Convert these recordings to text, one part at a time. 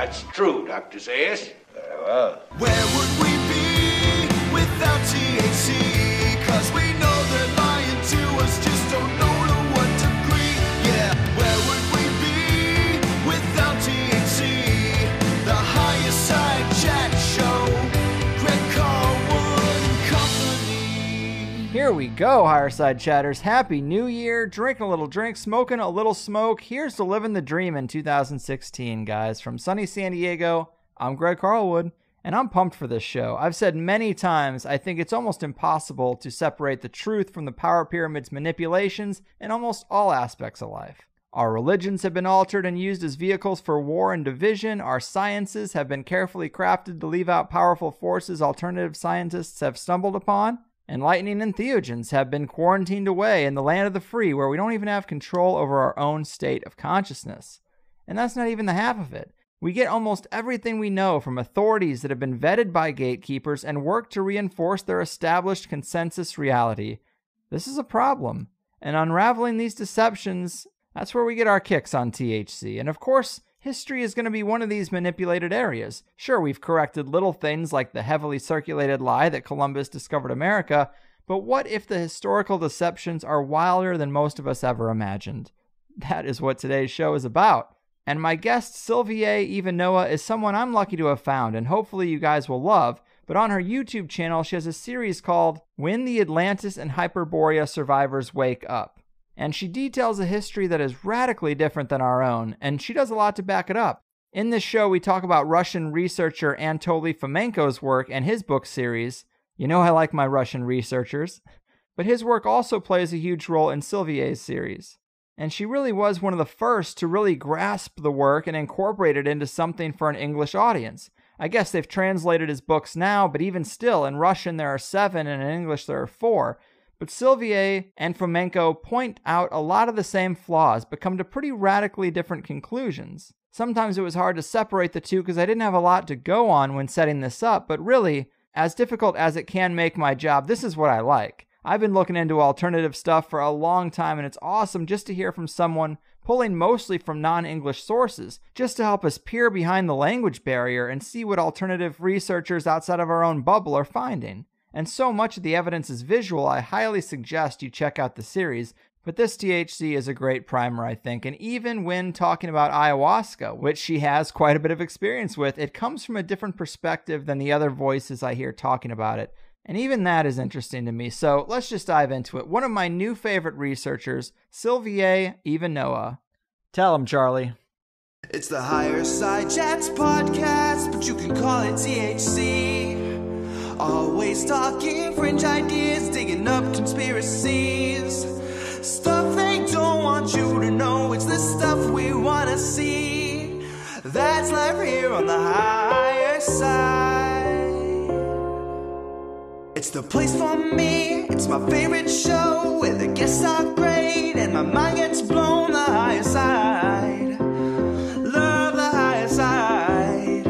That's true, Dr. Zayas. Very well. Where would we be without THC? 'Cause we know they're lying to us, just don't know to what degree. Yeah, where would we be without THC? The Higher Side Chat Show, Greg Carlwood and Company. Here we go, Higher Side Chatters. Happy New Year. Drinking a little drink, smoking a little smoke. Here's to living the dream in 2016, guys. From sunny San Diego, I'm Greg Carlwood, and I'm pumped for this show. I've said many times, I think it's almost impossible to separate the truth from the power pyramid's manipulations in almost all aspects of life. Our religions have been altered and used as vehicles for war and division. Our sciences have been carefully crafted to leave out powerful forces alternative scientists have stumbled upon. Enlightening entheogens have been quarantined away in the land of the free, where we don't even have control over our own state of consciousness. And that's not even the half of it. We get almost everything we know from authorities that have been vetted by gatekeepers and work to reinforce their established consensus reality. This is a problem, and unraveling these deceptions, that's where we get our kicks on THC. And of course, history is going to be one of these manipulated areas. Sure, we've corrected little things like the heavily circulated lie that Columbus discovered America, but what if the historical deceptions are wilder than most of us ever imagined? That is what today's show is about. And my guest, Sylvie Ivanowa, is someone I'm lucky to have found, and hopefully you guys will love. But on her YouTube channel, she has a series called When the Atlantis and Hyperborea Survivors Wake Up. And she details a history that is radically different than our own, and she does a lot to back it up. In this show, we talk about Russian researcher Anatoly Fomenko's work and his book series. You know I like my Russian researchers. But his work also plays a huge role in Sylvie's series. And she really was one of the first to really grasp the work and incorporate it into something for an English audience. I guess they've translated his books now, but even still, in Russian there are 7 and in English there are 4. But Sylvie and Fomenko point out a lot of the same flaws, but come to pretty radically different conclusions. Sometimes it was hard to separate the two because I didn't have a lot to go on when setting this up, but really, as difficult as it can make my job, this is what I like. I've been looking into alternative stuff for a long time, and it's awesome just to hear from someone pulling mostly from non-English sources, just to help us peer behind the language barrier and see what alternative researchers outside of our own bubble are finding. And so much of the evidence is visual, I highly suggest you check out the series, but this THC is a great primer, I think, and even when talking about ayahuasca, which she has quite a bit of experience with, it comes from a different perspective than the other voices I hear talking about it. And even that is interesting to me, so let's just dive into it. One of my new favorite researchers, Sylvie Ivanowa. Tell him, Charlie. It's the Higher Side Chats podcast, but you can call it THC. Always talking fringe ideas, digging up conspiracies. Stuff they don't want you to know, it's the stuff we want to see. That's life here on the Higher Side. It's the place for me, it's my favorite show, where the guests are great and my mind gets blown. The Higher Side, love the Higher Side.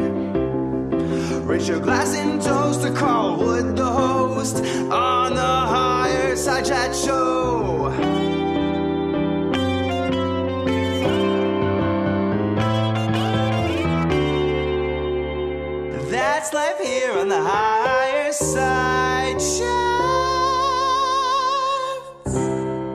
Raise your glass and toast to Carlwood, the host, on the Higher Side Chat Show. That's life here on the Higher Side Chat.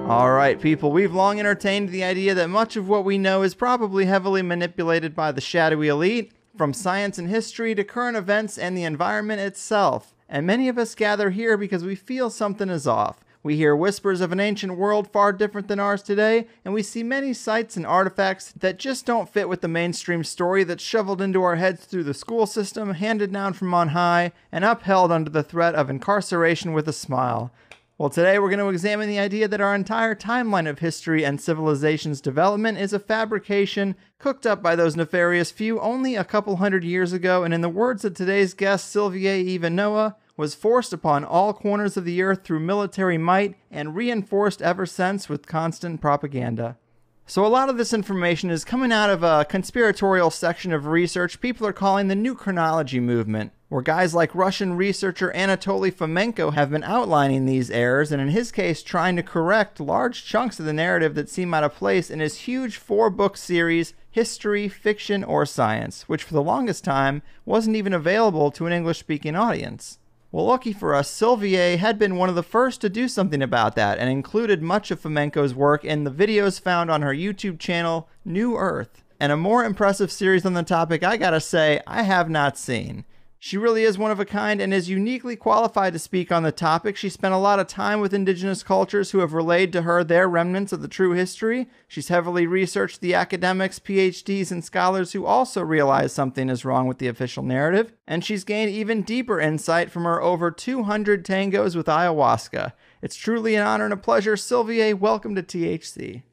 All right, people, we've long entertained the idea that much of what we know is probably heavily manipulated by the shadowy elite, from science and history to current events and the environment itself. And many of us gather here because we feel something is off. We hear whispers of an ancient world far different than ours today, and we see many sights and artifacts that just don't fit with the mainstream story that's shoveled into our heads through the school system, handed down from on high, and upheld under the threat of incarceration with a smile. Well, today we're going to examine the idea that our entire timeline of history and civilization's development is a fabrication cooked up by those nefarious few only a couple hundred years ago, and in the words of today's guest, Sylvie Ivanowa, was forced upon all corners of the earth through military might and reinforced ever since with constant propaganda. So a lot of this information is coming out of a conspiratorial section of research people are calling the New Chronology Movement. where guys like Russian researcher Anatoly Fomenko have been outlining these errors, and in his case trying to correct large chunks of the narrative that seem out of place in his huge 4-book series, History, Fiction, or Science, which for the longest time wasn't even available to an English-speaking audience. Well, lucky for us, Sylvie had been one of the first to do something about that and included much of Fomenko's work in the videos found on her YouTube channel, New Earth, and a more impressive series on the topic, I gotta say, I have not seen. She really is one of a kind and is uniquely qualified to speak on the topic. She spent a lot of time with indigenous cultures who have relayed to her their remnants of the true history. She's heavily researched the academics, PhDs, and scholars who also realize something is wrong with the official narrative. And she's gained even deeper insight from her over 200 tangos with ayahuasca. It's truly an honor and a pleasure. Sylvie, welcome to THC.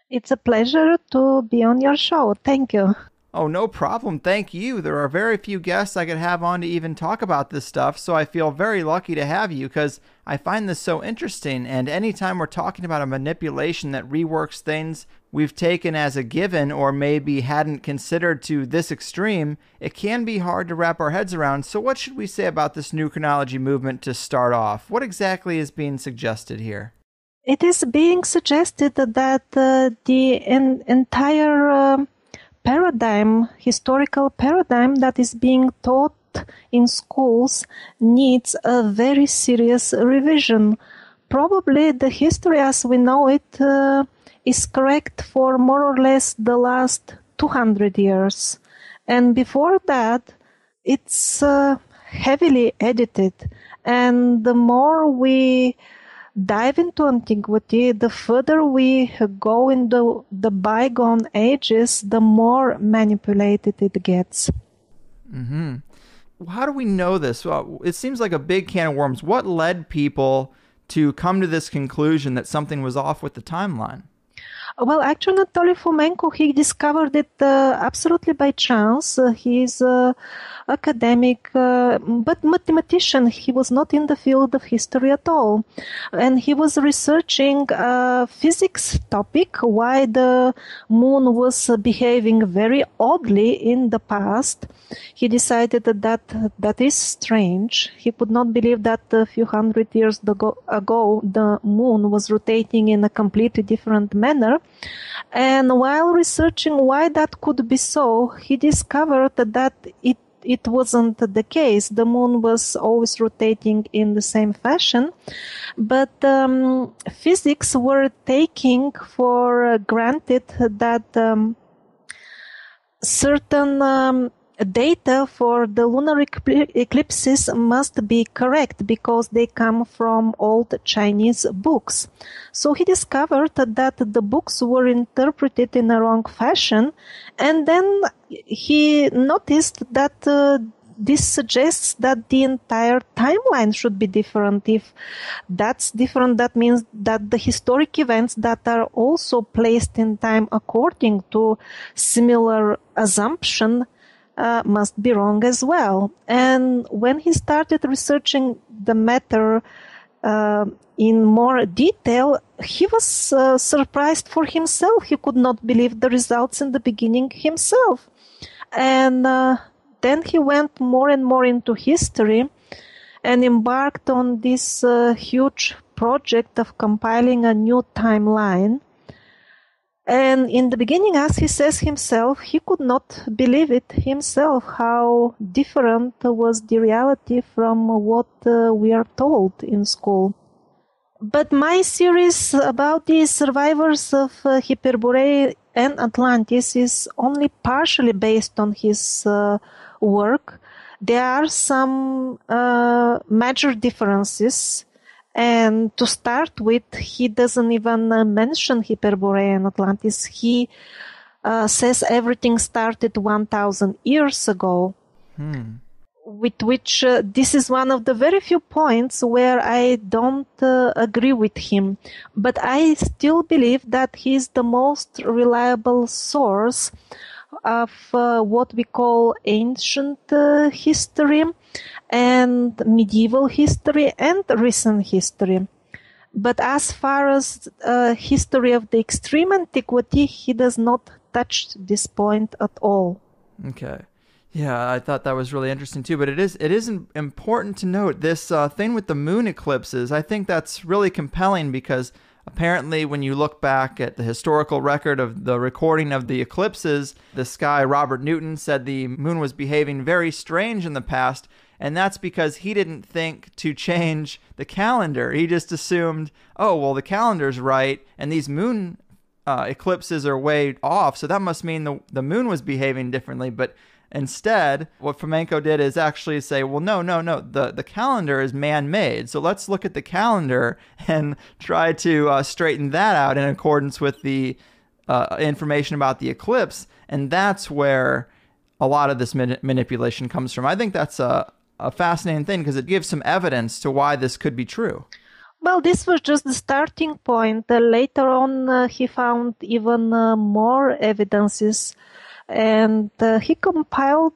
It's a pleasure to be on your show. Thank you. Oh, no problem. Thank you. There are very few guests I could have on to even talk about this stuff, so I feel very lucky to have you because I find this so interesting, and anytime we're talking about a manipulation that reworks things we've taken as a given or maybe hadn't considered to this extreme, it can be hard to wrap our heads around. So what should we say about this new chronology movement to start off? What exactly is being suggested here? It is being suggested that the entire historical paradigm that is being taught in schools needs a very serious revision. Probably the history as we know it is correct for more or less the last 200 years. And before that, it's heavily edited. And the more we dive into antiquity, the further we go into the bygone ages, the more manipulated it gets. Mm-hmm. How do we know this? Well, it seems like a big can of worms. What led people to come to this conclusion that something was off with the timeline? Well, actually, Anatoly Fomenko, he discovered it absolutely by chance. He's an academic, but mathematician. He was not in the field of history at all. And he was researching a physics topic, why the moon was behaving very oddly in the past. He decided that is strange. He could not believe that a few hundred years ago, the moon was rotating in a completely different manner. And while researching why that could be so, he discovered that it wasn't the case. The moon was always rotating in the same fashion, but physics were taking for granted that certain data for the lunar eclipses must be correct because they come from old Chinese books. So he discovered that the books were interpreted in a wrong fashion, and then he noticed that this suggests that the entire timeline should be different. If that's different, that means that the historic events that are also placed in time according to similar assumption must be wrong as well. And when he started researching the matter in more detail, he was surprised for himself. He could not believe the results in the beginning himself. And then he went more and more into history and embarked on this huge project of compiling a new timeline. And in the beginning, as he says himself, he could not believe it himself, how different was the reality from what we are told in school. But my series about the survivors of Hyperborea and Atlantis is only partially based on his work. There are some major differences. And to start with, he doesn't even mention Hyperborea and Atlantis. He says everything started 1,000 years ago. With which this is one of the very few points where I don't agree with him. But I still believe that he is the most reliable source of what we call ancient history and medieval history and recent history. But as far as history of the extreme antiquity, he does not touch this point at all. Okay. Yeah, I thought that was really interesting too. But it is important to note this thing with the moon eclipses. I think that's really compelling because apparently when you look back at the historical record of the recording of the eclipses, this guy, Robert Newton, said the moon was behaving very strange in the past. And that's because he didn't think to change the calendar. He just assumed, oh, well, the calendar's right, and these moon eclipses are way off, so that must mean the moon was behaving differently. But instead, what Fomenko did is actually say, well, no, the calendar is man-made, so let's look at the calendar and try to straighten that out in accordance with the information about the eclipse, and that's where a lot of this manipulation comes from. I think that's a fascinating thing because it gives some evidence to why this could be true. Well, this was just the starting point. Later on, he found even more evidences, and he compiled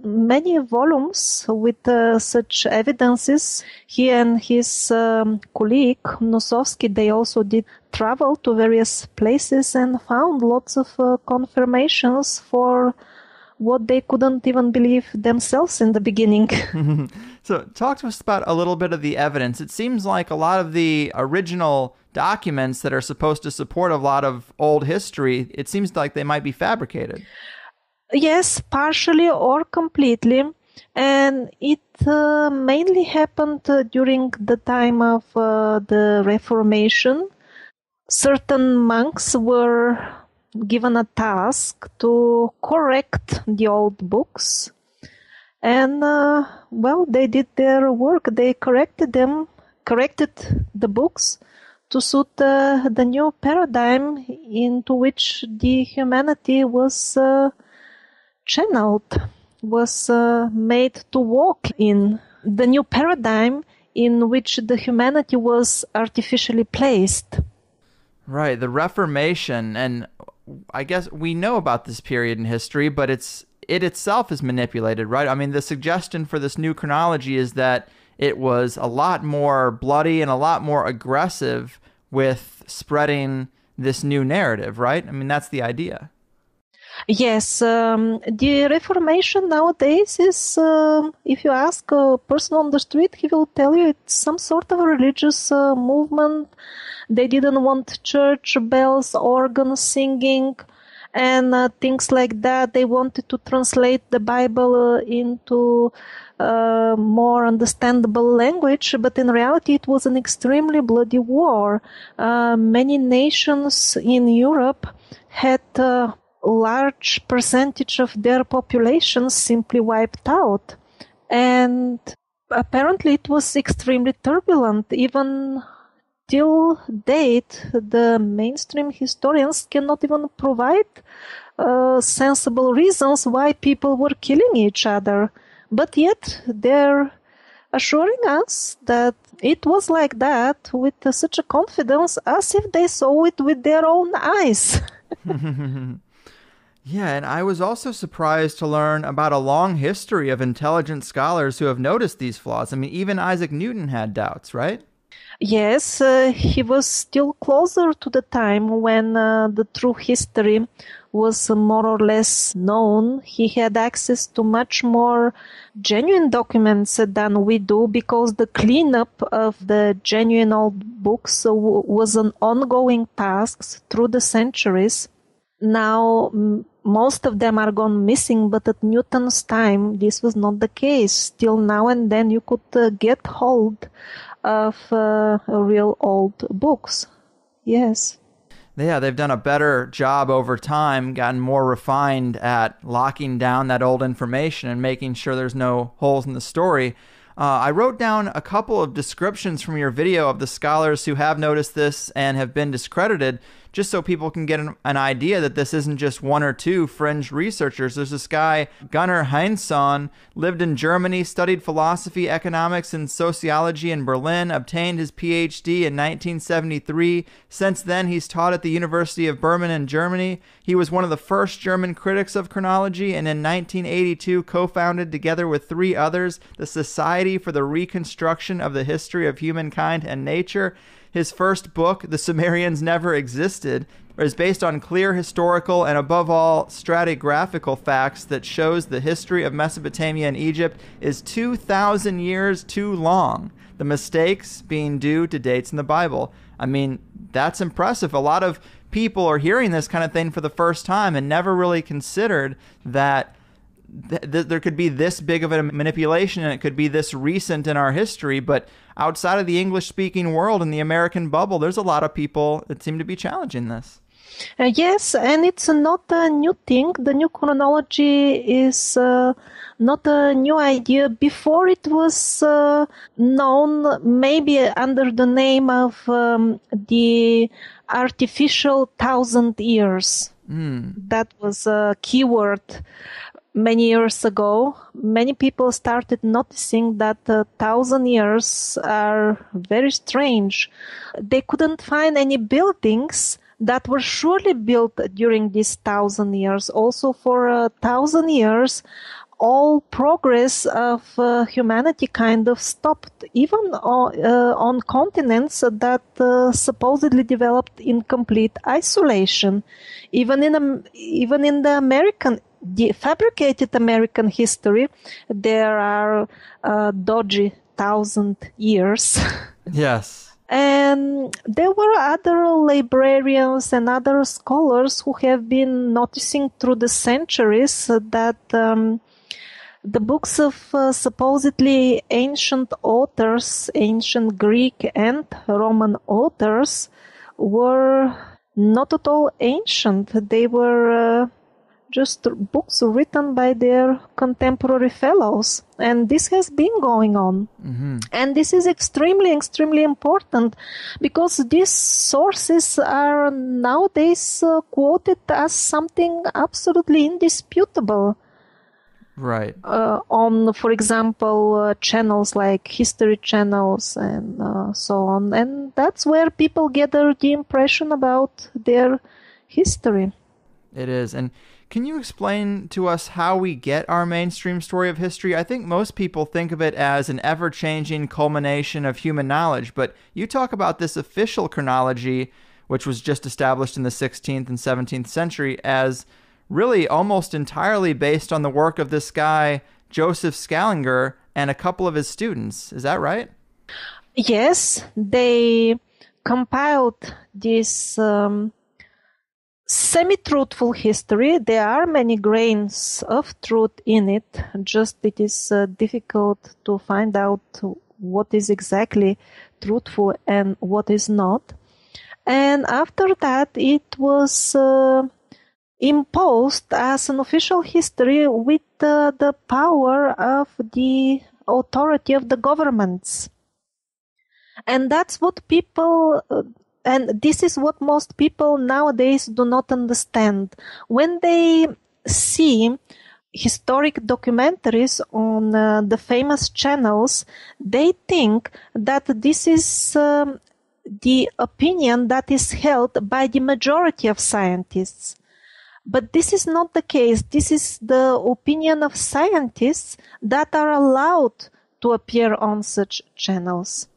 many volumes with such evidences. He and his colleague Nosowski, they also did travel to various places and found lots of confirmations for what they couldn't even believe themselves in the beginning. So talk to us about a little bit of the evidence. It seems like a lot of the original documents that are supposed to support a lot of old history, it seems like they might be fabricated. Yes, partially or completely. And it mainly happened during the time of the Reformation. Certain monks were given a task to correct the old books. And, they did their work. They corrected the books to suit the new paradigm into which the humanity was channeled, was made to walk in. The new paradigm in which the humanity was artificially placed. Right, the Reformation, and I guess we know about this period in history, but it itself is manipulated, right? I mean, the suggestion for this new chronology is that it was a lot more bloody and a lot more aggressive with spreading this new narrative, right? I mean, that's the idea. Yes, the Reformation nowadays is, if you ask a person on the street, he will tell you it's some sort of a religious movement. They didn't want church bells, organs singing, and things like that. They wanted to translate the Bible into more understandable language, but in reality it was an extremely bloody war. Many nations in Europe had a large percentage of their populations simply wiped out. And apparently it was extremely turbulent. Even till date, the mainstream historians cannot even provide sensible reasons why people were killing each other. But yet they're assuring us that it was like that with such a confidence as if they saw it with their own eyes. Yeah, and I was also surprised to learn about a long history of intelligent scholars who have noticed these flaws. I mean, even Isaac Newton had doubts, right? Yes, he was still closer to the time when the true history was more or less known. He had access to much more genuine documents than we do because the cleanup of the genuine old books was an ongoing task through the centuries. Now, most of them are gone missing, but at Newton's time, this was not the case. Still now and then you could get hold of real old books. Yes. Yeah, they've done a better job over time, gotten more refined at locking down that old information and making sure there's no holes in the story. I wrote down a couple of descriptions from your video of the scholars who have noticed this and have been discredited, just so people can get an idea that this isn't just one or two fringe researchers. There's this guy, Gunnar Heinsohn, lived in Germany, studied philosophy, economics, and sociology in Berlin, obtained his PhD in 1973. Since then, he's taught at the University of Bremen in Germany. He was one of the first German critics of chronology, and in 1982 co-founded, together with three others, the Society for the Reconstruction of the History of Humankind and Nature. His first book, The Sumerians Never Existed, is based on clear historical and, above all, stratigraphical facts that shows the history of Mesopotamia and Egypt is 2,000 years too long, the mistakes being due to dates in the Bible. I mean, that's impressive. A lot of people are hearing this kind of thing for the first time and never really considered that there could be this big of a manipulation and it could be this recent in our history. But outside of the English-speaking world and the American bubble, there's a lot of people that seem to be challenging this. Yes, and it's not a new thing. The new chronology is not a new idea. Before it was known maybe under the name of the artificial 1,000 years. That was a keyword many years ago. Many people started noticing that 1,000 years are very strange. They couldn't find any buildings that were surely built during these 1,000 years. Also, for 1,000 years, all progress of humanity kind of stopped, even on continents that supposedly developed in complete isolation. Even in the American, the fabricated American history, there are dodgy 1,000 years. Yes. And there were other librarians and other scholars who have been noticing through the centuries that the books of supposedly ancient authors, ancient Greek and Roman authors, were not at all ancient. They were just books written by their contemporary fellows. And this has been going on. And this is extremely, extremely important because these sources are nowadays quoted as something absolutely indisputable. Right. On, for example, channels like history channels and so on. And that's where people gather the impression about their history. It is. And can you explain to us how we get our mainstream story of history? I think most people think of it as an ever-changing culmination of human knowledge, but you talk about this official chronology, which was just established in the 16th and 17th century, as really almost entirely based on the work of this guy, Joseph Scaliger, and a couple of his students. Is that right? Yes, they compiled this semi-truthful history. There are many grains of truth in it, just it is difficult to find out what is exactly truthful and what is not. And after that, it was imposed as an official history with the power of the authority of the governments. And that's what people... And this is what most people nowadays do not understand. When they see historic documentaries on the famous channels, they think that this is the opinion that is held by the majority of scientists. But this is not the case. This is the opinion of scientists that are allowed to appear on such channels.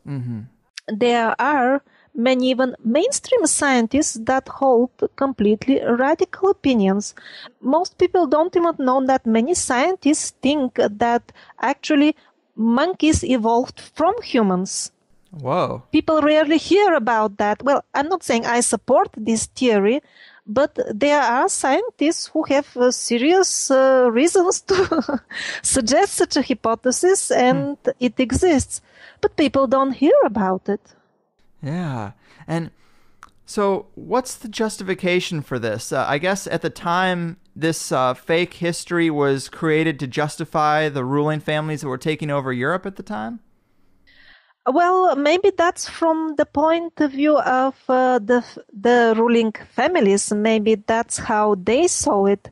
There are many even mainstream scientists that hold completely radical opinions. Most people don't even know that many scientists think that actually monkeys evolved from humans. Whoa. People rarely hear about that. Well, I'm not saying I support this theory, but there are scientists who have serious reasons to suggest such a hypothesis, and it exists. But people don't hear about it. Yeah. And so what's the justification for this? I guess at the time, this fake history was created to justify the ruling families that were taking over Europe at the time? Well, maybe that's from the point of view of the ruling families. Maybe that's how they saw it.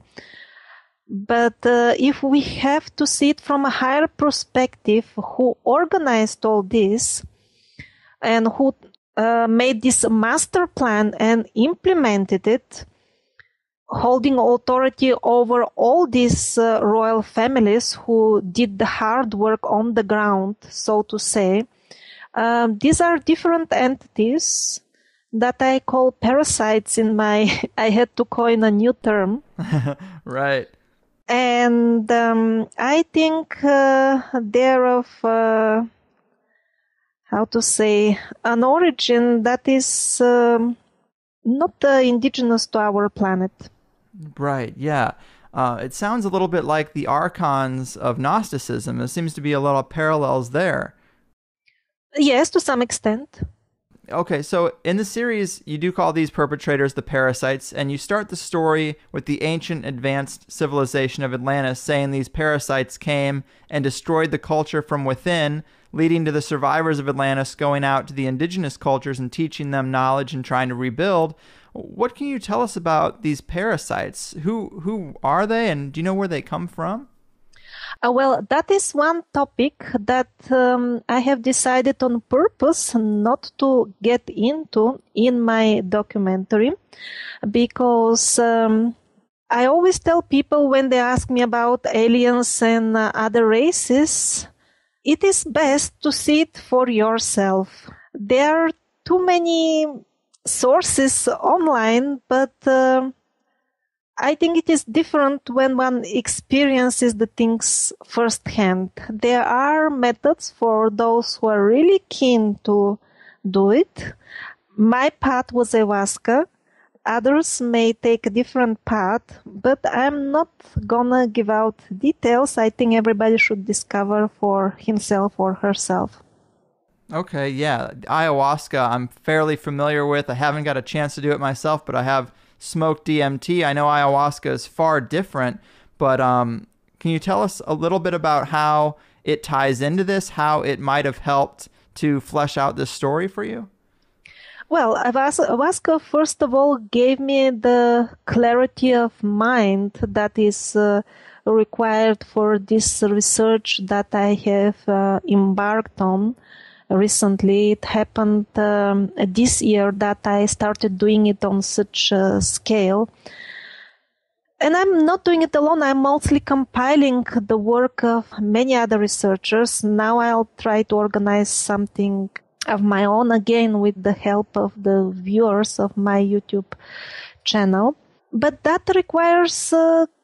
But if we have to see it from a higher perspective, who organized all this and who made this master plan and implemented it, holding authority over all these royal families who did the hard work on the ground, so to say. These are different entities, that I call parasites in my, I had to coin a new term. Right. And I think they're of, how to say, an origin that is not indigenous to our planet. Right, yeah. It sounds a little bit like the archons of Gnosticism. There seems to be a lot of parallels there. Yes, to some extent. Okay, so in the series, you do call these perpetrators the parasites, and you start the story with the ancient advanced civilization of Atlantis saying these parasites came and destroyed the culture from within, leading to the survivors of Atlantis going out to the indigenous cultures and teaching them knowledge and trying to rebuild. What can you tell us about these parasites? Who are they, and do you know where they come from? Well, that is one topic that I have decided on purpose not to get into in my documentary, because I always tell people when they ask me about aliens and other races, it is best to see it for yourself. There are too many sources online, but I think it is different when one experiences the things firsthand. There are methods for those who are really keen to do it. My path was ayahuasca. Others may take a different path, but I'm not gonna give out details. I think everybody should discover for himself or herself. Okay, yeah. Ayahuasca I'm fairly familiar with. I haven't got a chance to do it myself, but I have smoked DMT. I know ayahuasca is far different, but can you tell us a little bit about how it ties into this, how it might have helped to flesh out this story for you? Well, ayahuasca, first of all, gave me the clarity of mind that is required for this research that I have embarked on recently. It happened this year that I started doing it on such a scale. And I'm not doing it alone. I'm mostly compiling the work of many other researchers. Now I'll try to organize something of my own, again with the help of the viewers of my YouTube channel. But that requires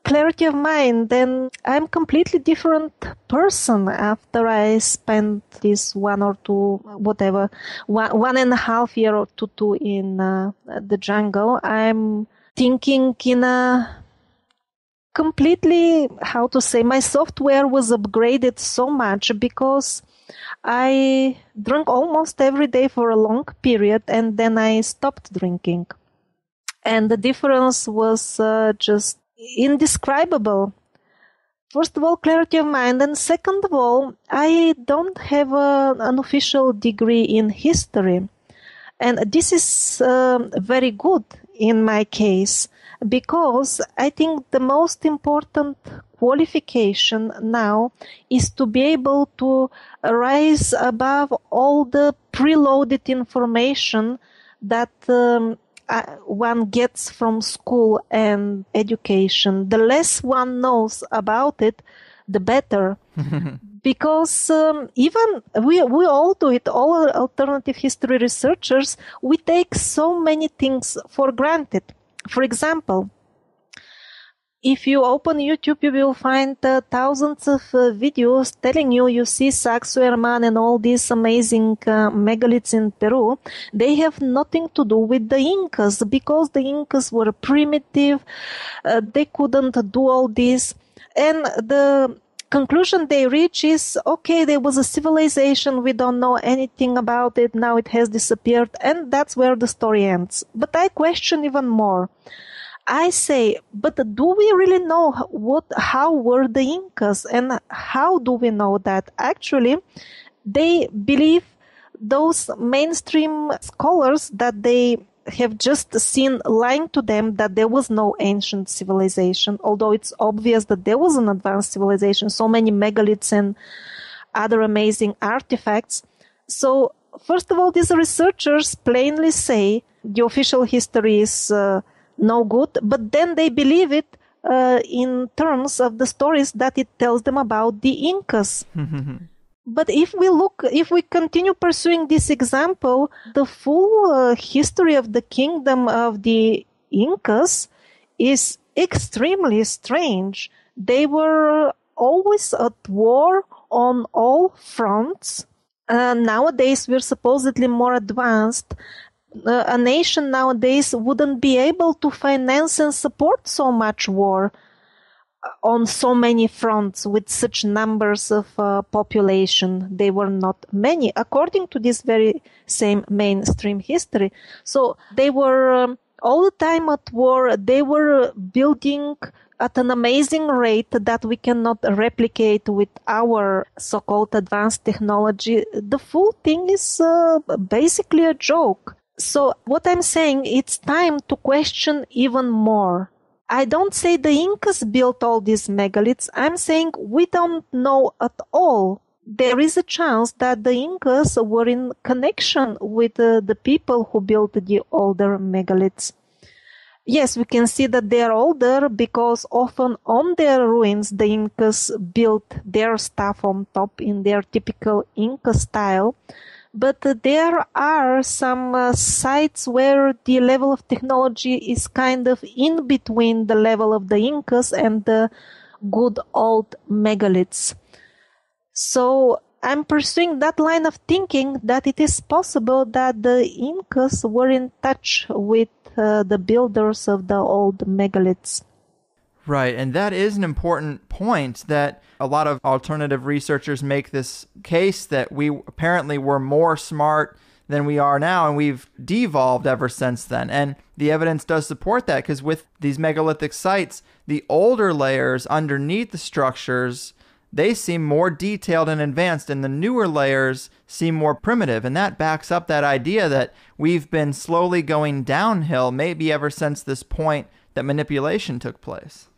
clarity of mind, and I'm a completely different person after I spent this 1 or 2, whatever, 1.5 year or two in the jungle. I'm thinking in a completely, how to say, my software was upgraded so much because I drank almost every day for a long period, and then I stopped drinking. And the difference was just indescribable. First of all, clarity of mind. And second of all, I don't have an official degree in history. And this is very good in my case, because I think the most important qualification now is to be able to rise above all the preloaded information that one gets from school and education. The less one knows about it, the better. Because even we all do it, all alternative history researchers, we take so many things for granted. For example, if you open YouTube, you will find thousands of videos telling you see Sacsayhuaman and all these amazing megaliths in Peru. They have nothing to do with the Incas, because the Incas were primitive. They couldn't do all this. And the conclusion they reach is, okay, there was a civilization, we don't know anything about it, now it has disappeared, and that's where the story ends. But I question even more. I say, but do we really know how were the Incas, and how do we know that? Actually, they believe those mainstream scholars that they have just seen lying to them that there was no ancient civilization, although it's obvious that there was an advanced civilization, so many megaliths and other amazing artifacts. So, first of all, these researchers plainly say the official history is no good, but then they believe it in terms of the stories that it tells them about the Incas. But if we continue pursuing this example, the full history of the kingdom of the Incas is extremely strange. They were always at war on all fronts. Nowadays, we're supposedly more advanced. A nation nowadays wouldn't be able to finance and support so much war on so many fronts with such numbers of population. They were not many, according to this very same mainstream history. So they were all the time at war. They were building at an amazing rate that we cannot replicate with our so-called advanced technology. The full thing is basically a joke. So what I'm saying, it's time to question even more. I don't say the Incas built all these megaliths. I'm saying we don't know at all. There is a chance that the Incas were in connection with the people who built the older megaliths. Yes, we can see that they are older because often on their ruins the Incas built their stuff on top in their typical Inca style. But there are some sites where the level of technology is kind of in between the level of the Incas and the good old megaliths. So I'm pursuing that line of thinking that it is possible that the Incas were in touch with the builders of the old megaliths. Right, and that is an important point that a lot of alternative researchers make this case that we apparently were more smart than we are now, and we've devolved ever since then. And the evidence does support that, because with these megalithic sites, the older layers underneath the structures, they seem more detailed and advanced, and the newer layers seem more primitive. And that backs up that idea that we've been slowly going downhill, maybe ever since this point that manipulation took place.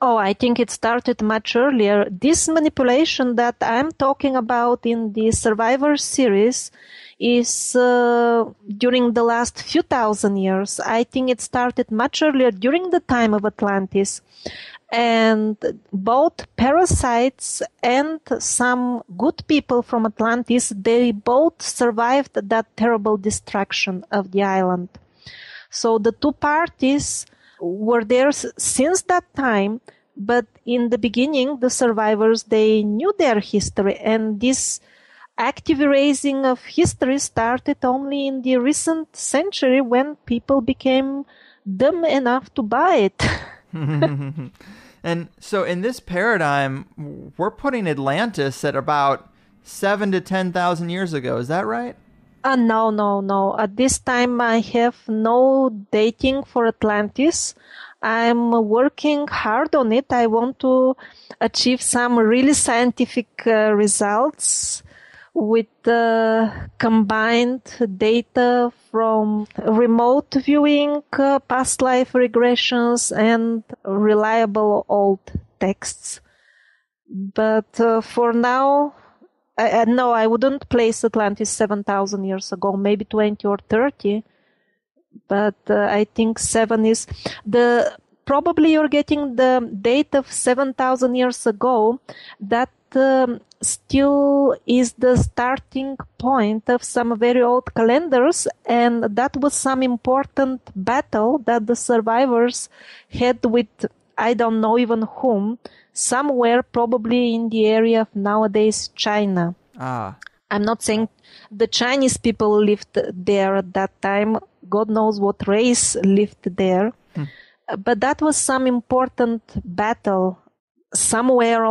Oh, I think it started much earlier. This manipulation that I'm talking about in the Survivor series is during the last few thousand years. I think it started much earlier, during the time of Atlantis. And both parasites and some good people from Atlantis, they both survived that terrible destruction of the island. So the two parties were there since that time, but in the beginning, the survivors, they knew their history, and this active erasing of history started only in the recent century when people became dumb enough to buy it. And so in this paradigm, we're putting Atlantis at about 7,000 to 10,000 years ago. Is that right? No. At this time, I have no dating for Atlantis. I'm working hard on it. I want to achieve some really scientific results with combined data from remote viewing, past life regressions, and reliable old texts. But for now, no, I wouldn't place Atlantis 7,000 years ago, maybe 20 or 30. But I think 7 is probably you're getting the date of 7,000 years ago. That still is the starting point of some very old calendars, and that was some important battle that the survivors had with, I don't know even whom, somewhere probably in the area of nowadays China. I'm not saying the Chinese people lived there at that time. God knows what race lived there. But that was some important battle somewhere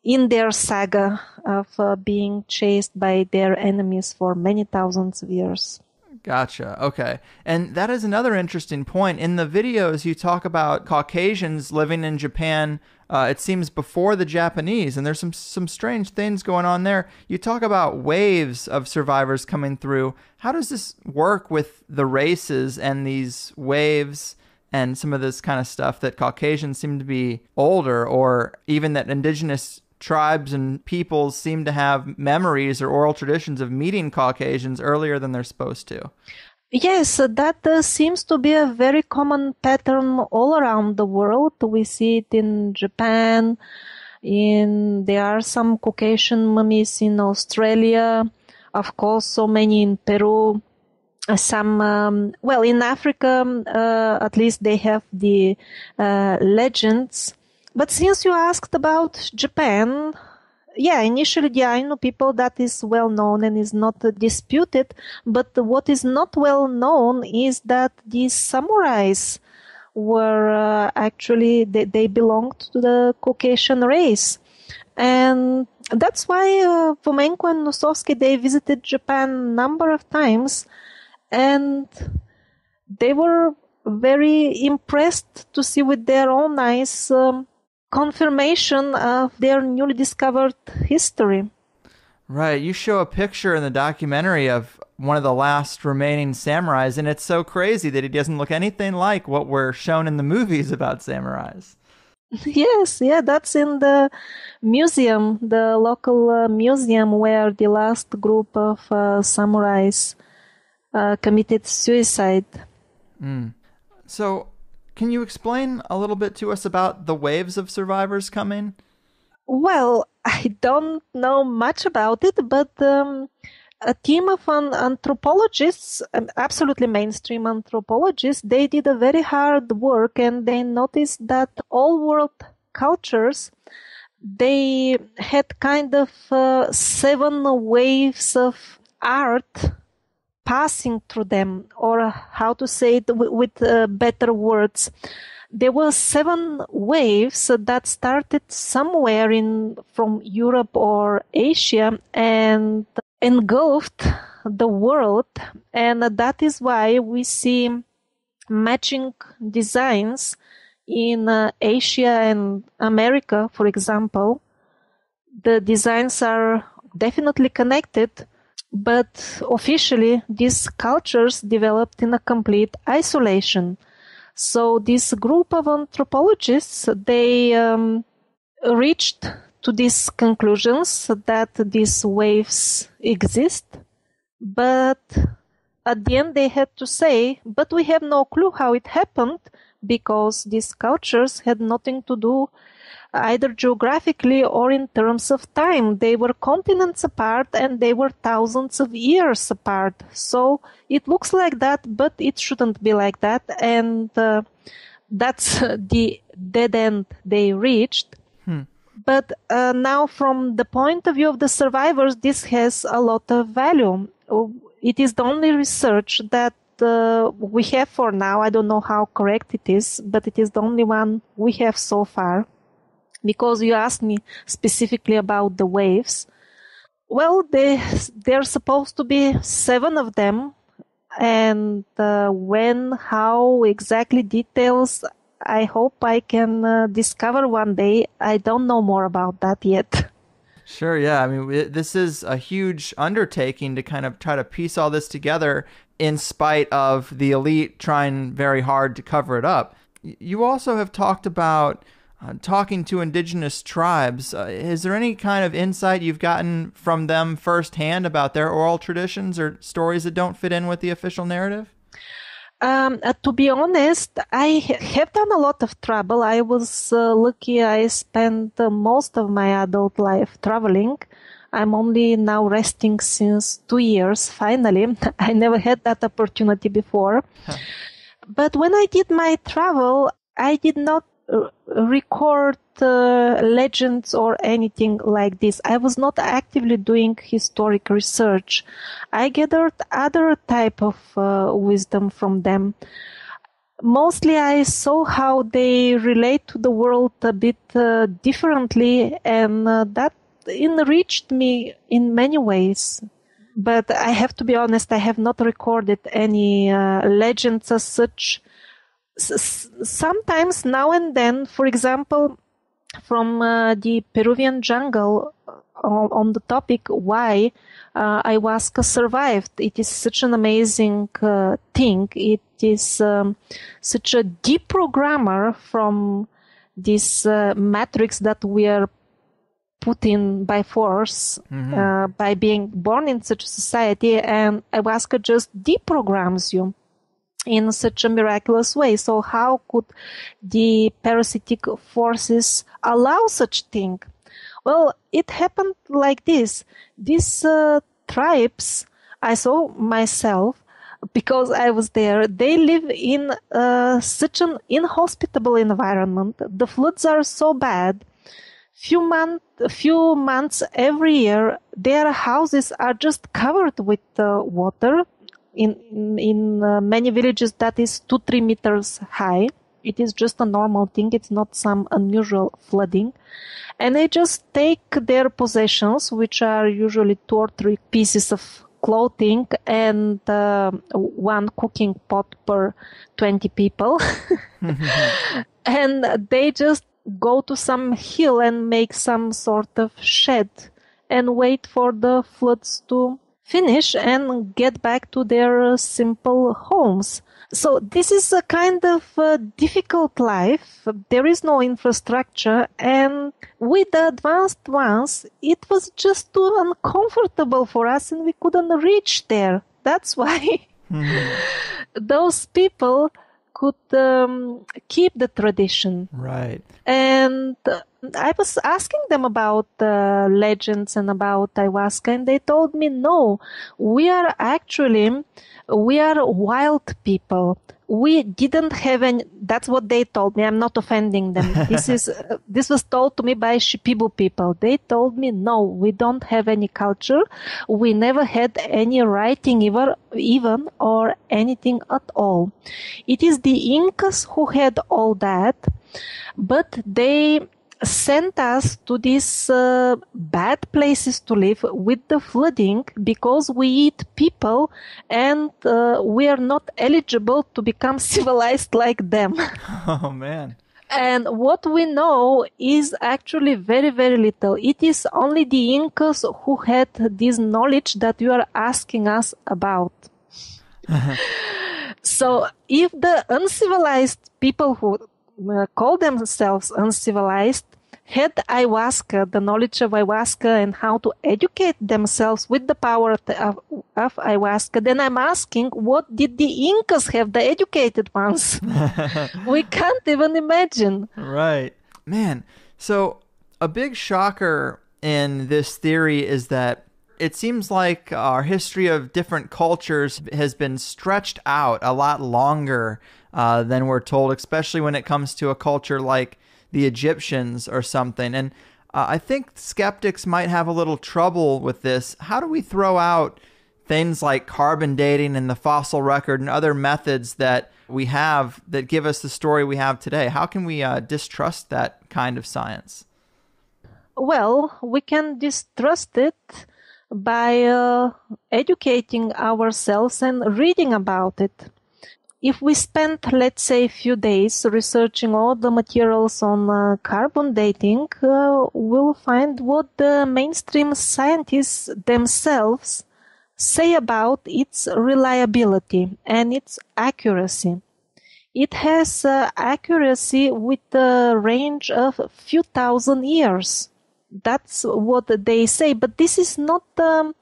in their saga of being chased by their enemies for many thousands of years. Gotcha. Okay. And that is another interesting point. In the videos, you talk about Caucasians living in Japan, it seems before the Japanese, and there's some strange things going on there. You talk about waves of survivors coming through. How does this work with the races and these waves and some of this kind of stuff that Caucasians seem to be older, or even that indigenous tribes and peoples seem to have memories or oral traditions of meeting Caucasians earlier than they're supposed to? Yes, that seems to be a very common pattern all around the world. We see it in Japan, There are some Caucasian mummies in Australia, of course, so many in Peru. Some, in Africa, at least they have the legends. But since you asked about Japan, initially the Ainu people, that is well known and is not disputed. But what is not well known is that these samurais were actually, they belonged to the Caucasian race. And that's why Fomenko and Nosowski, they visited Japan a number of times. And they were very impressed to see with their own eyes confirmation of their newly discovered history. Right. You show a picture in the documentary of one of the last remaining samurais, and it's so crazy that he doesn't look anything like what we're shown in the movies about samurais. Yes, that's in the museum, the local museum where the last group of samurais committed suicide. So, can you explain a little bit to us about the waves of survivors coming? Well, I don't know much about it, but a team of anthropologists, absolutely mainstream anthropologists, they did a very hard work, and they noticed that all world cultures, they had kind of 7 waves of art passing through them, or how to say it with better words. There were 7 waves that started somewhere from Europe or Asia and engulfed the world. And that is why we see matching designs in Asia and America, for example. The designs are definitely connected, but officially, these cultures developed in a complete isolation. So this group of anthropologists, they reached to these conclusions that these waves exist. But at the end, they had to say, but we have no clue how it happened, because these cultures had nothing to do either geographically or in terms of time. They were continents apart, and they were thousands of years apart. So it looks like that, but it shouldn't be like that. And that's the dead end they reached. But now, from the point of view of the survivors, this has a lot of value. It is the only research that we have for now. I don't know how correct it is, but it is the only one we have so far. Because you asked me specifically about the waves. Well, there are supposed to be 7 of them. And when, how, exactly details, I hope I can discover one day. I don't know more about that yet. Sure, yeah. I mean, this is a huge undertaking to kind of try to piece all this together in spite of the elite trying very hard to cover it up. You also have talked about talking to indigenous tribes. Is there any kind of insight you've gotten from them firsthand about their oral traditions or stories that don't fit in with the official narrative? To be honest, I have done a lot of travel. I was lucky. I spent most of my adult life traveling. I'm only now resting since 2 years, finally. I never had that opportunity before. But when I did my travel, I did not record legends or anything like this. I was not actively doing historic research. I gathered other type of wisdom from them. Mostly I saw how they relate to the world a bit differently, and that enriched me in many ways. But I have to be honest, I have not recorded any legends as such. Sometimes, now and then, for example, from the Peruvian jungle, on the topic why ayahuasca survived. It is such an amazing thing. It is such a deprogrammer from this matrix that we are put in by force, by being born in such a society, and ayahuasca just deprograms you. in such a miraculous way. So how could the parasitic forces allow such thing? Well, it happened like this. These tribes, I saw myself, because I was there, they live in such an inhospitable environment. The floods are so bad. Few months every year, their houses are just covered with water. In many villages, that is 2-3 meters high. It is just a normal thing. It's not some unusual flooding. And they just take their possessions, which are usually 2 or 3 pieces of clothing and 1 cooking pot per 20 people. And they just go to some hill and make some sort of shed and wait for the floods to finish and get back to their simple homes. So this is a kind of difficult life. There is no infrastructure, and with the advanced ones, it was just too uncomfortable for us and we couldn't reach there. That's why those people could keep the tradition. Right. And I was asking them about legends and about ayahuasca, and they told me, no, we are wild people. We didn't have any, that's what they told me. I'm not offending them. This was told to me by Shipibo people. They told me, no, we don't have any culture. We never had any writing even or anything at all. It is the Incas who had all that, but they sent us to these bad places to live with the flooding because we eat people and we are not eligible to become civilized like them. Oh, man. And what we know is actually very, very little. It is only the Incas who had this knowledge that you are asking us about. So if the uncivilized people who call themselves uncivilized had ayahuasca, the knowledge of ayahuasca and how to educate themselves with the power of ayahuasca, then I'm asking, what did the Incas have, the educated ones? We can't even imagine. Right. Man, so a big shocker in this theory is that it seems like our history of different cultures has been stretched out a lot longer than we're told, especially when it comes to a culture like the Egyptians or something. And I think skeptics might have a little trouble with this. How do we throw out things like carbon dating and the fossil record and other methods that we have that give us the story we have today? How can we distrust that kind of science? Well, we can distrust it by educating ourselves and reading about it. If we spend, let's say, a few days researching all the materials on carbon dating, we'll find what the mainstream scientists themselves say about its reliability and its accuracy. It has accuracy with a range of a few thousand years. That's what they say, but this is not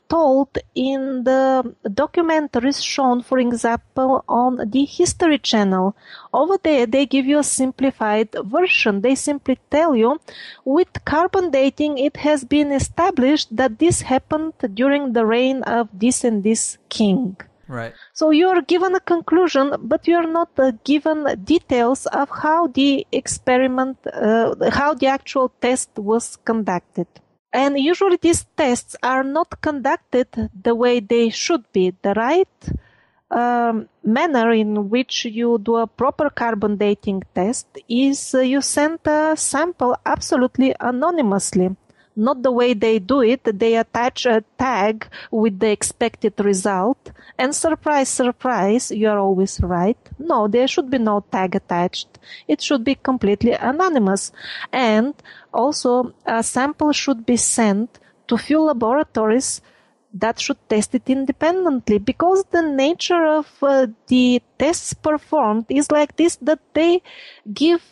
told in the documentaries shown, for example, on the History Channel. Over there, they give you a simplified version. They simply tell you, with carbon dating, it has been established that this happened during the reign of this and this king. Right. So you are given a conclusion, but you are not given details of how the experiment, how the actual test was conducted. And usually these tests are not conducted the way they should be. The right manner in which you do a proper carbon dating test is you send a sample absolutely anonymously. Not the way they do it. They attach a tag with the expected result. And surprise, surprise, you are always right. No, there should be no tag attached. It should be completely anonymous. And also, a sample should be sent to few laboratories that should test it independently, because the nature of the tests performed is like this, that they give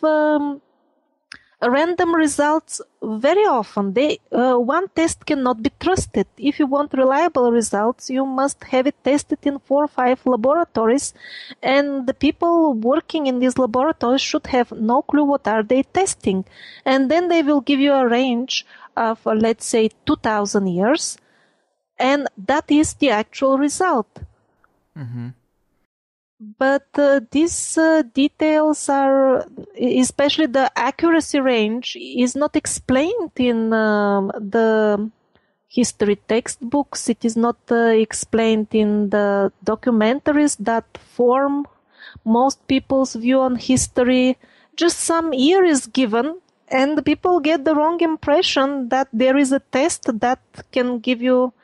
random results very often one test cannot be trusted. If you want reliable results, you must have it tested in 4 or 5 laboratories, and the people working in these laboratories should have no clue what are they testing. And then they will give you a range of, let's say, 2,000 years, and that is the actual result. Mm-hmm. But these details are, especially the accuracy range, is not explained in the history textbooks. It is not explained in the documentaries that form most people's view on history. Just some year is given, and people get the wrong impression that there is a test that can give you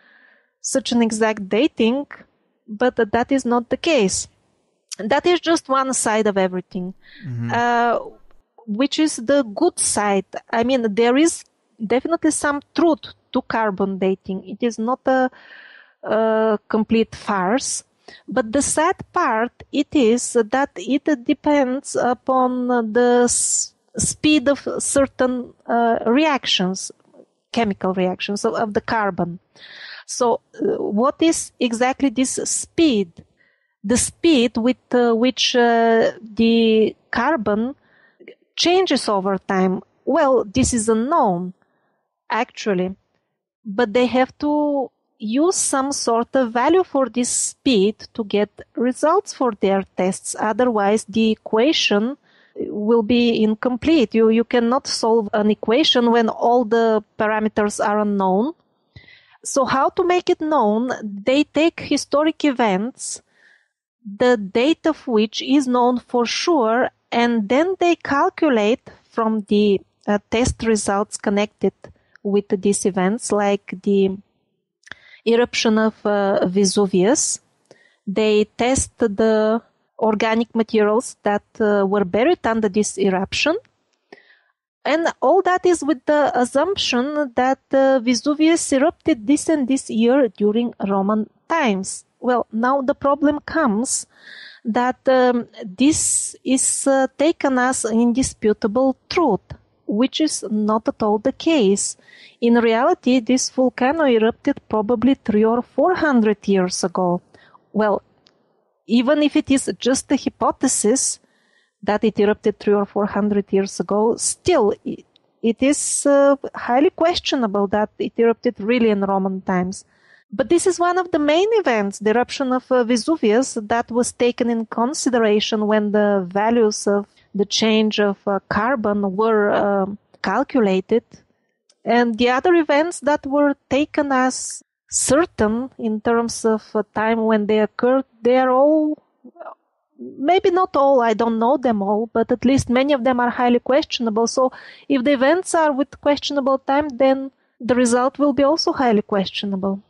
such an exact dating, but that is not the case. That is just one side of everything, which is the good side. I mean, there is definitely some truth to carbon dating. It is not a complete farce. But the sad part, it is that it depends upon the speed of certain reactions, chemical reactions of the carbon. So what is exactly this speed? The speed with which the carbon changes over time, well, this is unknown, actually. But they have to use some sort of value for this speed to get results for their tests. Otherwise, the equation will be incomplete. You cannot solve an equation when all the parameters are unknown. So how to make it known? They take historic events, the date of which is known for sure, and then they calculate from the test results connected with these events, like the eruption of Vesuvius. They test the organic materials that were buried under this eruption, and all that is with the assumption that Vesuvius erupted this and this year during Roman times. Well, now the problem comes that this is taken as indisputable truth, which is not at all the case. In reality, this volcano erupted probably 300 or 400 years ago. Well, even if it is just a hypothesis that it erupted 300 or 400 years ago, still it is highly questionable that it erupted really in Roman times. But this is one of the main events, the eruption of Vesuvius, that was taken in consideration when the values of the change of carbon were calculated. And the other events that were taken as certain in terms of time when they occurred, they are all, maybe not all, I don't know them all, but at least many of them are highly questionable. So if the events are with questionable time, then the result will be also highly questionable.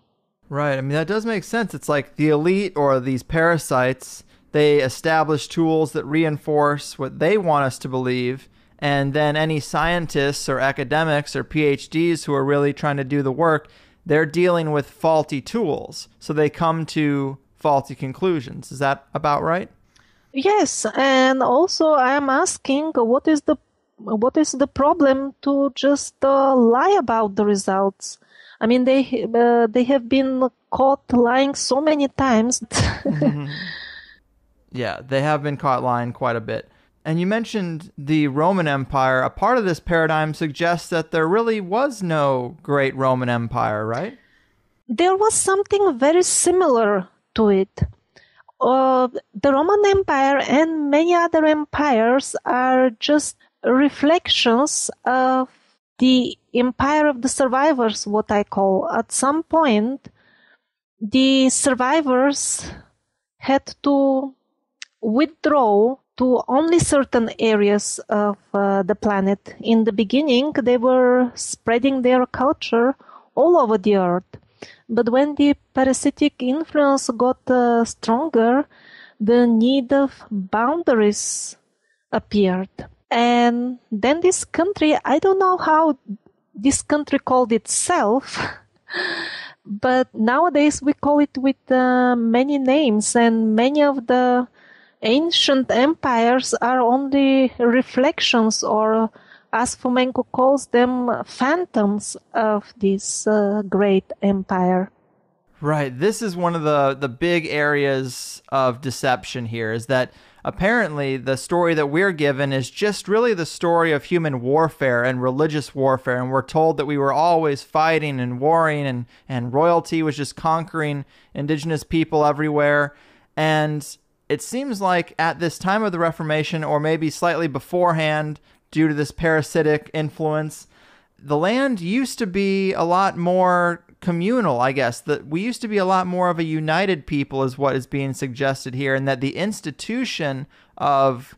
Right. I mean, that does make sense. It's like the elite or these parasites, they establish tools that reinforce what they want us to believe. And then any scientists or academics or PhDs who are really trying to do the work, they're dealing with faulty tools. So they come to faulty conclusions. Is that about right? Yes. And also I am asking, what is the problem to just lie about the results? I mean, they have been caught lying so many times. Mm-hmm. Yeah, they have been caught lying quite a bit. And you mentioned the Roman Empire. A part of this paradigm suggests that there really was no great Roman Empire, right? There was something very similar to it. The Roman Empire and many other empires are just reflections of the empire of the survivors, what I call. At some point, the survivors had to withdraw to only certain areas of the planet. In the beginning, they were spreading their culture all over the earth. But when the parasitic influence got stronger, the need of boundaries appeared. And then this country, I don't know how this country called itself, but nowadays we call it with many names, and many of the ancient empires are only reflections or as Fomenko calls them, phantoms of this great empire. Right. This is one of the big areas of deception here, is that apparently the story that we're given is just really the story of human warfare and religious warfare. And we're told that we were always fighting and warring, and royalty was just conquering indigenous people everywhere. And it seems like at this time of the Reformation, or maybe slightly beforehand, due to this parasitic influence, the land used to be a lot more communal, I guess. That we used to be a lot more of a united people is what is being suggested here, and that the institution of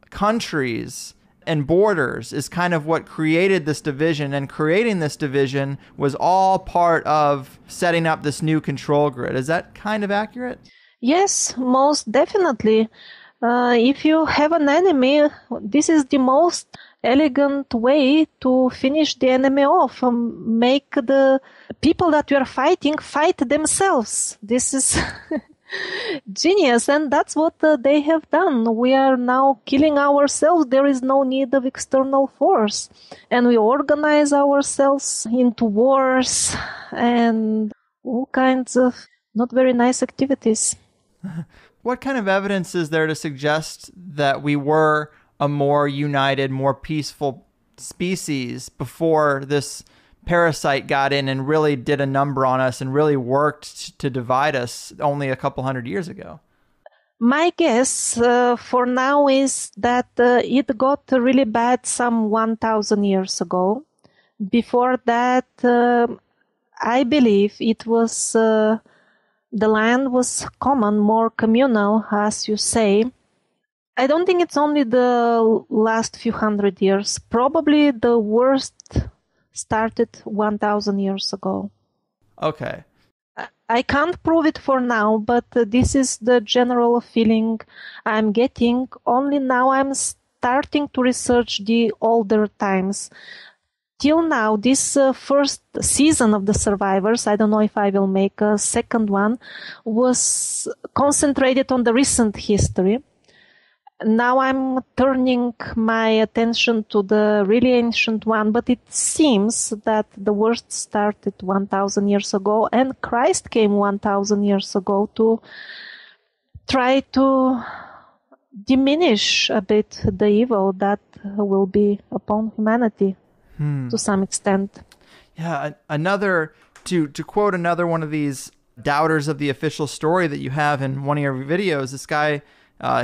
countries and borders is kind of what created this division, and creating this division was all part of setting up this new control grid. Is that kind of accurate? Yes, most definitely. If you have an enemy, this is the most elegant way to finish the enemy off. Make the people that you are fighting fight themselves. This is genius, and that's what they have done. We are now killing ourselves. There is no need of external force. And we organize ourselves into wars and all kinds of not very nice activities. What kind of evidence is there to suggest that we were a more united, more peaceful species before this parasite got in and really did a number on us and really worked to divide us only a couple hundred years ago? My guess for now is that it got really bad some 1,000 years ago. Before that, I believe it was... the land was common, more communal, as you say. I don't think it's only the last few hundred years. Probably the worst started 1,000 years ago. Okay. I can't prove it for now, but this is the general feeling I'm getting. Only now I'm starting to research the older times. Till now, this first season of The Survivors, I don't know if I will make a second one, was concentrated on the recent history. Now I'm turning my attention to the really ancient one, but it seems that the worst started 1,000 years ago, and Christ came 1,000 years ago to try to diminish a bit the evil that will be upon humanity. To some extent. Yeah, to quote another one of these doubters of the official story that you have in one of your videos, this guy,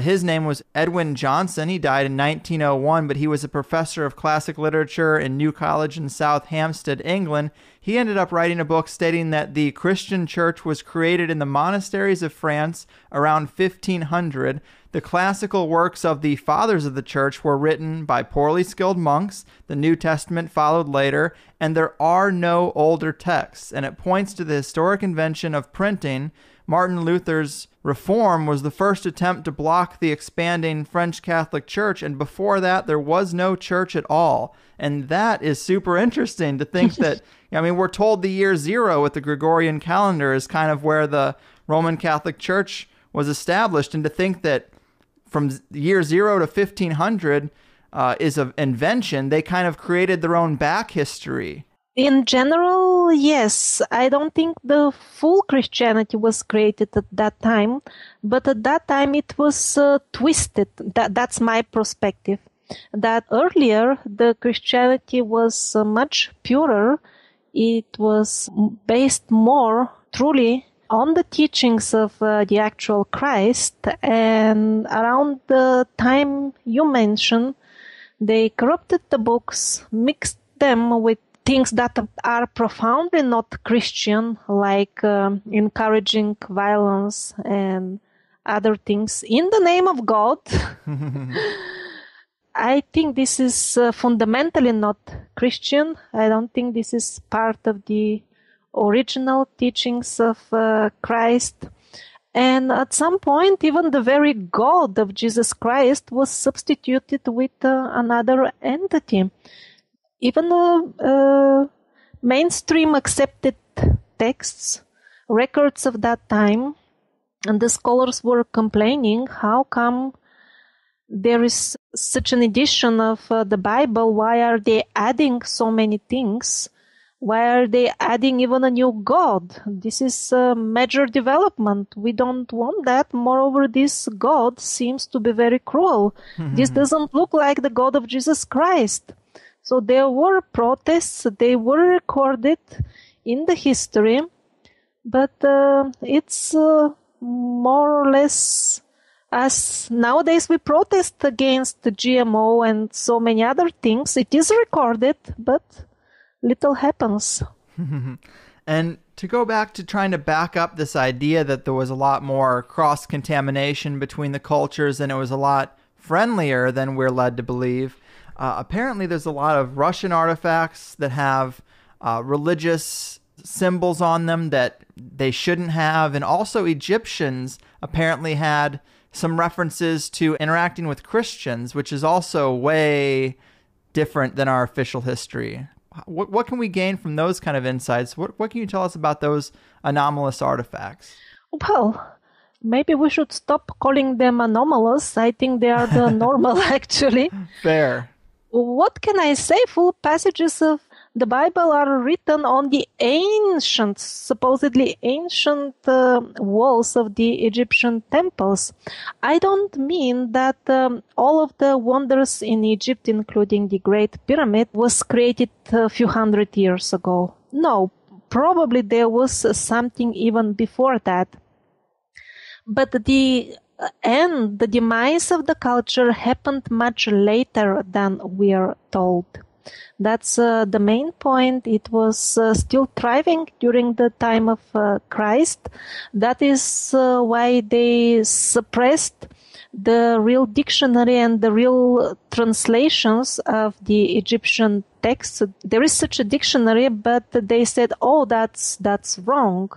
his name was Edwin Johnson. He died in 1901, but he was a professor of classic literature in New College in South Hampstead, England. He ended up writing a book stating that the Christian church was created in the monasteries of France around 1500. The classical works of the fathers of the church were written by poorly skilled monks. The New Testament followed later, and there are no older texts. And it points to the historic invention of printing. Martin Luther's reform was the first attempt to block the expanding French Catholic Church, and before that, there was no church at all. And that is super interesting to think that, I mean, we're told the year 0 with the Gregorian calendar is kind of where the Roman Catholic Church was established, and to think that from year 0 to 1500 is an invention. They kind of created their own back history. In general, yes. I don't think the full Christianity was created at that time, but at that time it was twisted. That's my perspective. That earlier the Christianity was much purer. It was based more truly on the teachings of the actual Christ, and around the time you mentioned, they corrupted the books, mixed them with things that are profoundly not Christian, like encouraging violence and other things in the name of God. I think this is fundamentally not Christian. I don't think this is part of the original teachings of Christ. And at some point, even the very God of Jesus Christ was substituted with another entity. Even the mainstream accepted texts, records of that time, and the scholars were complaining, how come there is such an edition of the Bible. Why are they adding so many things? Why are they adding even a new God? This is a major development. We don't want that. Moreover, this God seems to be very cruel. This doesn't look like the God of Jesus Christ. So there were protests. They were recorded in the history. But it's more or less as nowadays we protest against the GMO and so many other things. It is recorded, but little happens. And to go back to trying to back up this idea that there was a lot more cross-contamination between the cultures and it was a lot friendlier than we're led to believe, apparently there's a lot of Russian artifacts that have religious symbols on them that they shouldn't have. And also Egyptians apparently had some references to interacting with Christians, which is also way different than our official history. What can we gain from those kind of insights? What can you tell us about those anomalous artifacts? Well, maybe we should stop calling them anomalous. I think they are the normal, actually. Fair. What can I say? Full passages of the Bible are written on the ancient, supposedly ancient walls of the Egyptian temples. I don't mean that all of the wonders in Egypt, including the Great Pyramid, was created a few hundred years ago. No, probably there was something even before that. But the demise of the culture happened much later than we are told. That's the main point. It was still thriving during the time of Christ. That is why they suppressed the real dictionary and the real translations of the Egyptian texts. There is such a dictionary, but they said, oh, that's wrong.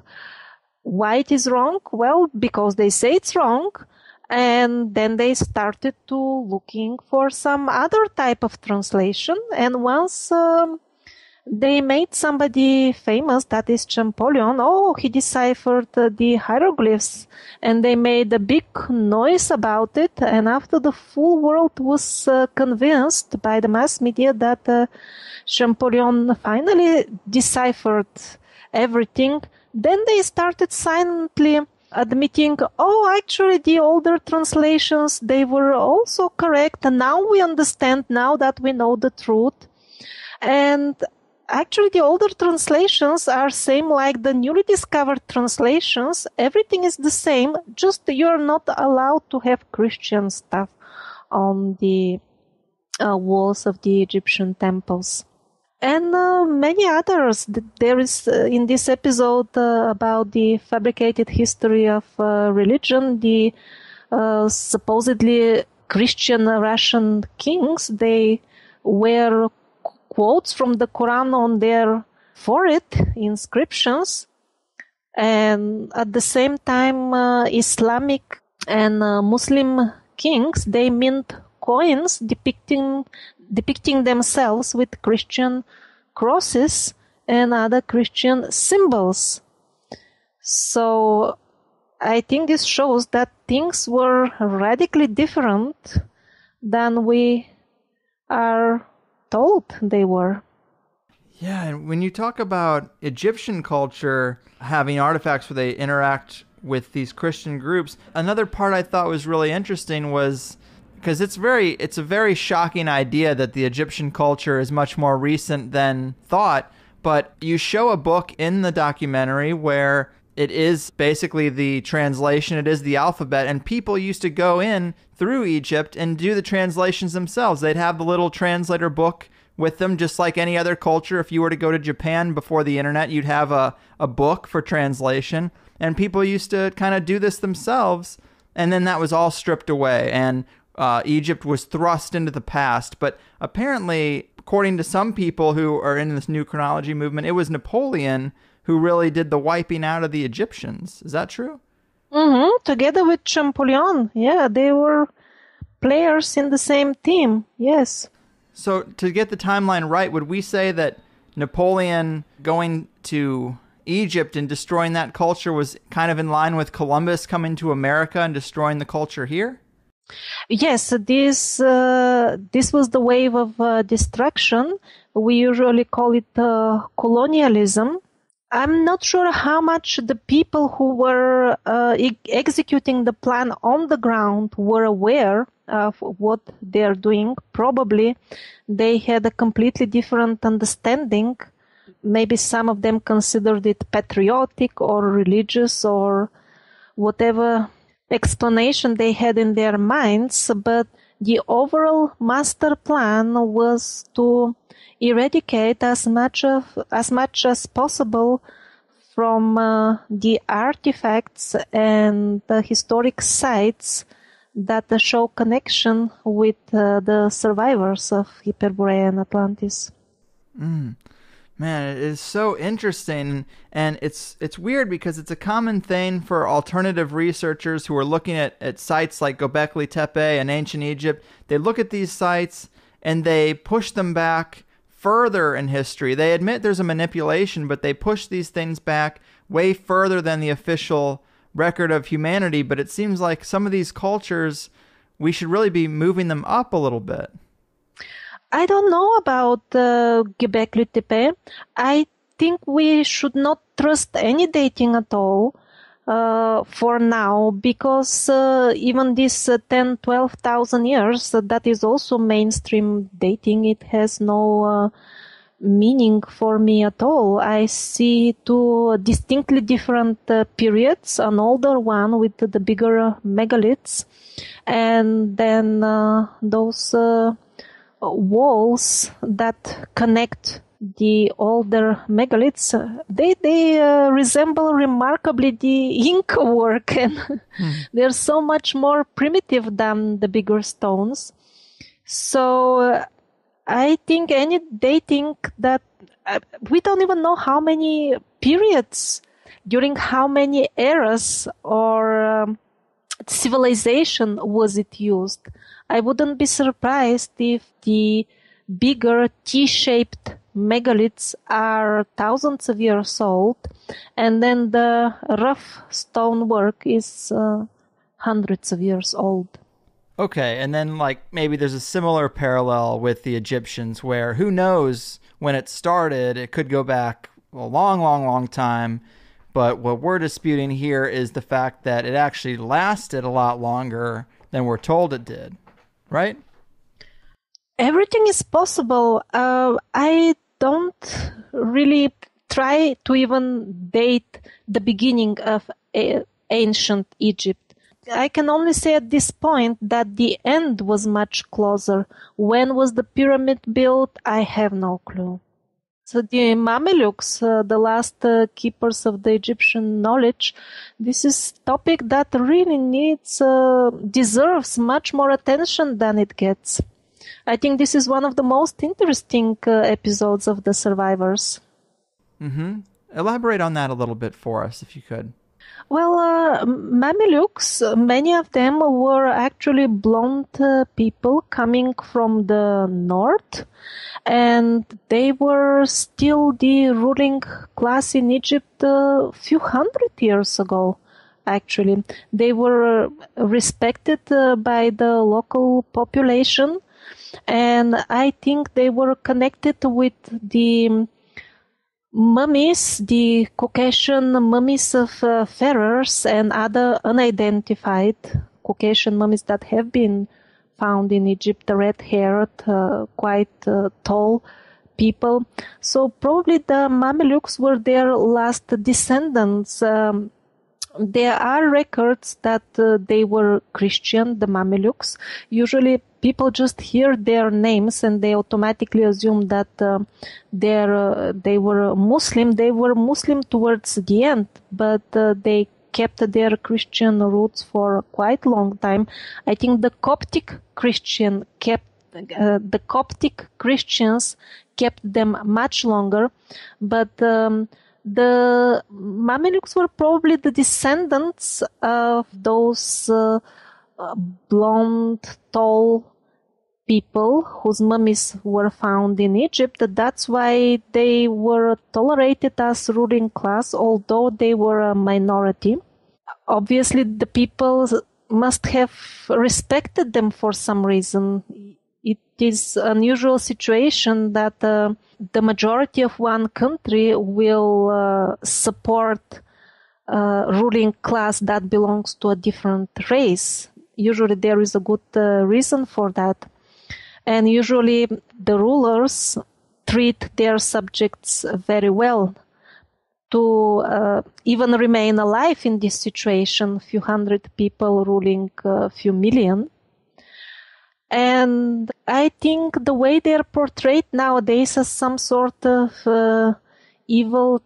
Why it is wrong? Well, because they say it's wrong. And then they started to looking for some other type of translation. And once they made somebody famous, that is Champollion, he deciphered the hieroglyphs. And they made a big noise about it. And after the full world was convinced by the mass media that Champollion finally deciphered everything, then they started silently admitting, actually the older translations, they were also correct. And now we understand, now that we know the truth. And actually the older translations are same like the newly discovered translations. Everything is the same, just you're not allowed to have Christian stuff on the walls of the Egyptian temples. And many others. There is in this episode about the fabricated history of religion, the supposedly Christian Russian kings, they wear quotes from the Quran on their forehead, inscriptions. And at the same time, Islamic and Muslim kings, they mint coins depicting themselves with Christian crosses and other Christian symbols. So I think this shows that things were radically different than we are told they were. Yeah, and when you talk about Egyptian culture having artifacts where they interact with these Christian groups, another part I thought was really interesting was because it's a very shocking idea that the Egyptian culture is much more recent than thought. But you show a book in the documentary where it is basically the translation, it is the alphabet, and people used to go in through Egypt and do the translations themselves. They'd have the little translator book with them, just like any other culture. If you were to go to Japan before the internet, you'd have a book for translation, and people used to kind of do this themselves, and then that was all stripped away, and Egypt was thrust into the past. But apparently, according to some people who are in this new chronology movement, it was Napoleon who really did the wiping out of the Egyptians. Is that true? Mm-hmm. Together with Champollion. Yeah, they were players in the same team. Yes. So to get the timeline right, would we say that Napoleon going to Egypt and destroying that culture was kind of in line with Columbus coming to America and destroying the culture here? Yes, this was the wave of destruction. We usually call it colonialism. I'm not sure how much the people who were executing the plan on the ground were aware of what they're doing. Probably they had a completely different understanding. Maybe some of them considered it patriotic or religious or whatever explanation they had in their minds, but the overall master plan was to eradicate as much as possible from the artifacts and the historic sites that show connection with the survivors of Hyperborea and Atlantis. Man, it is so interesting, and it's weird because it's a common thing for alternative researchers who are looking at sites like Göbekli Tepe in ancient Egypt. They look at these sites and they push them back further in history. They admit there's a manipulation, but they push these things back way further than the official record of humanity. But it seems like some of these cultures, we should really be moving them up a little bit. I don't know about Göbekli Tepe. I think we should not trust any dating at all for now, because even this 10, 12,000 years, that is also mainstream dating. It has no meaning for me at all. I see two distinctly different periods, an older one with the bigger megaliths, and then those walls that connect the older megaliths, they resemble remarkably the Inca work, and they're so much more primitive than the bigger stones. So I think any dating that we don't even know how many periods, during how many eras or civilization was it used. I wouldn't be surprised if the bigger T-shaped megaliths are thousands of years old, and then the rough stonework is hundreds of years old. Okay, and then like maybe there's a similar parallel with the Egyptians where who knows when it started, it could go back a long time, but what we're disputing here is the fact that it actually lasted a lot longer than we're told it did, right? Everything is possible. I don't really try to even date the beginning of ancient Egypt. I can only say at this point that the end was much closer. When was the pyramid built? I have no clue. So the Mamelukes, the last keepers of the Egyptian knowledge, this is a topic that really deserves much more attention than it gets. I think this is one of the most interesting episodes of The Survivors. Mm-hmm. Elaborate on that a little bit for us, if you could. Well, Mamelukes, many of them were actually blonde people coming from the north, and they were still the ruling class in Egypt a few hundred years ago, actually. They were respected by the local population, and I think they were connected with the mummies, the Caucasian mummies of pharaohs and other unidentified Caucasian mummies that have been found in Egypt, the red-haired, quite tall people. So probably the Mamelukes were their last descendants. There are records that they were Christian, the Mamelukes. Usually people just hear their names and they automatically assume that they were Muslim. They were Muslim towards the end, but they kept their Christian roots for quite a long time. I think the Coptic Christians kept them much longer, but the Mamelukes were probably the descendants of those blonde, tall people whose mummies were found in Egypt. That's why they were tolerated as ruling class, although they were a minority. Obviously, the people must have respected them for some reason. It is an unusual situation that the majority of one country will support ruling class that belongs to a different race. Usually there is a good reason for that. And usually the rulers treat their subjects very well to even remain alive in this situation, a few hundred people ruling a few million. And I think the way they're portrayed nowadays as some sort of evil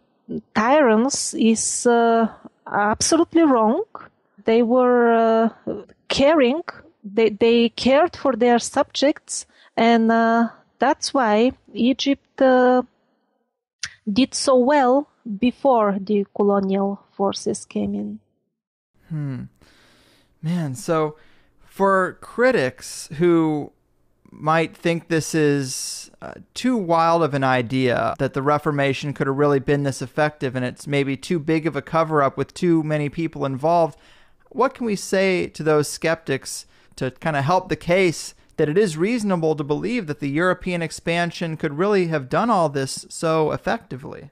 tyrants is absolutely wrong. They were caring, they cared for their subjects, and that's why Egypt did so well before the colonial forces came in. Man, so for critics who might think this is too wild of an idea, that the Reformation could have really been this effective and it's maybe too big of a cover-up with too many people involved, what can we say to those skeptics to kind of help the case that it is reasonable to believe that the European expansion could really have done all this so effectively?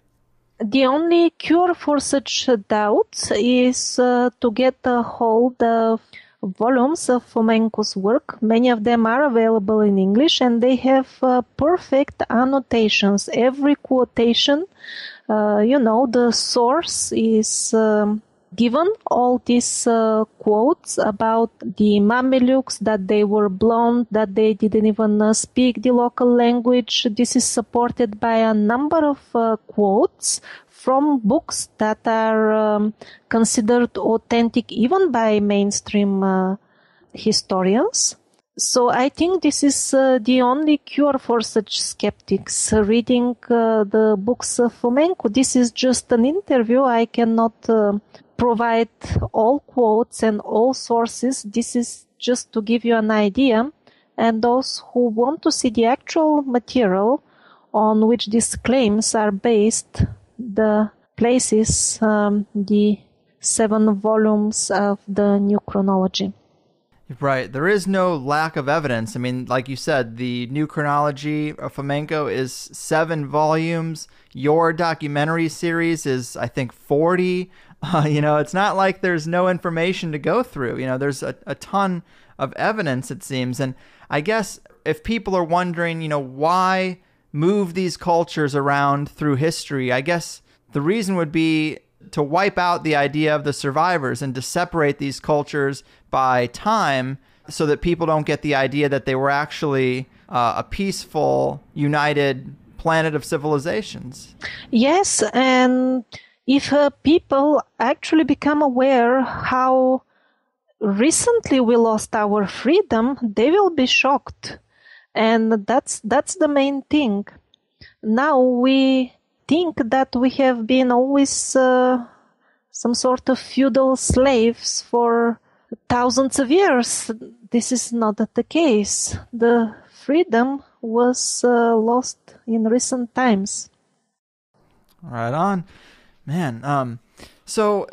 The only cure for such doubts is to get a hold of volumes of Fomenko's work. Many of them are available in English, and they have perfect annotations. Every quotation, the source is given. All these quotes about the Mamelukes, that they were blonde, that they didn't even speak the local language. This is supported by a number of quotes from books that are considered authentic even by mainstream historians. So I think this is the only cure for such skeptics, reading the books of Fomenko. This is just an interview. I cannot provide all quotes and all sources. This is just to give you an idea. And those who want to see the actual material on which these claims are based, the places, the 7 volumes of the New Chronology. Right. There is no lack of evidence. I mean, like you said, the New Chronology of Fomenko is 7 volumes. Your documentary series is, I think, 40. It's not like there's no information to go through. There's a ton of evidence, it seems. And I guess if people are wondering, why move these cultures around through history, I guess the reason would be to wipe out the idea of the survivors and to separate these cultures by time so that people don't get the idea that they were actually a peaceful, united planet of civilizations. Yes, and if people actually become aware how recently we lost our freedom, they will be shocked. And that's the main thing. Now we think that we have been always some sort of feudal slaves for thousands of years. This is not the case. The freedom was lost in recent times. Right on. Man, so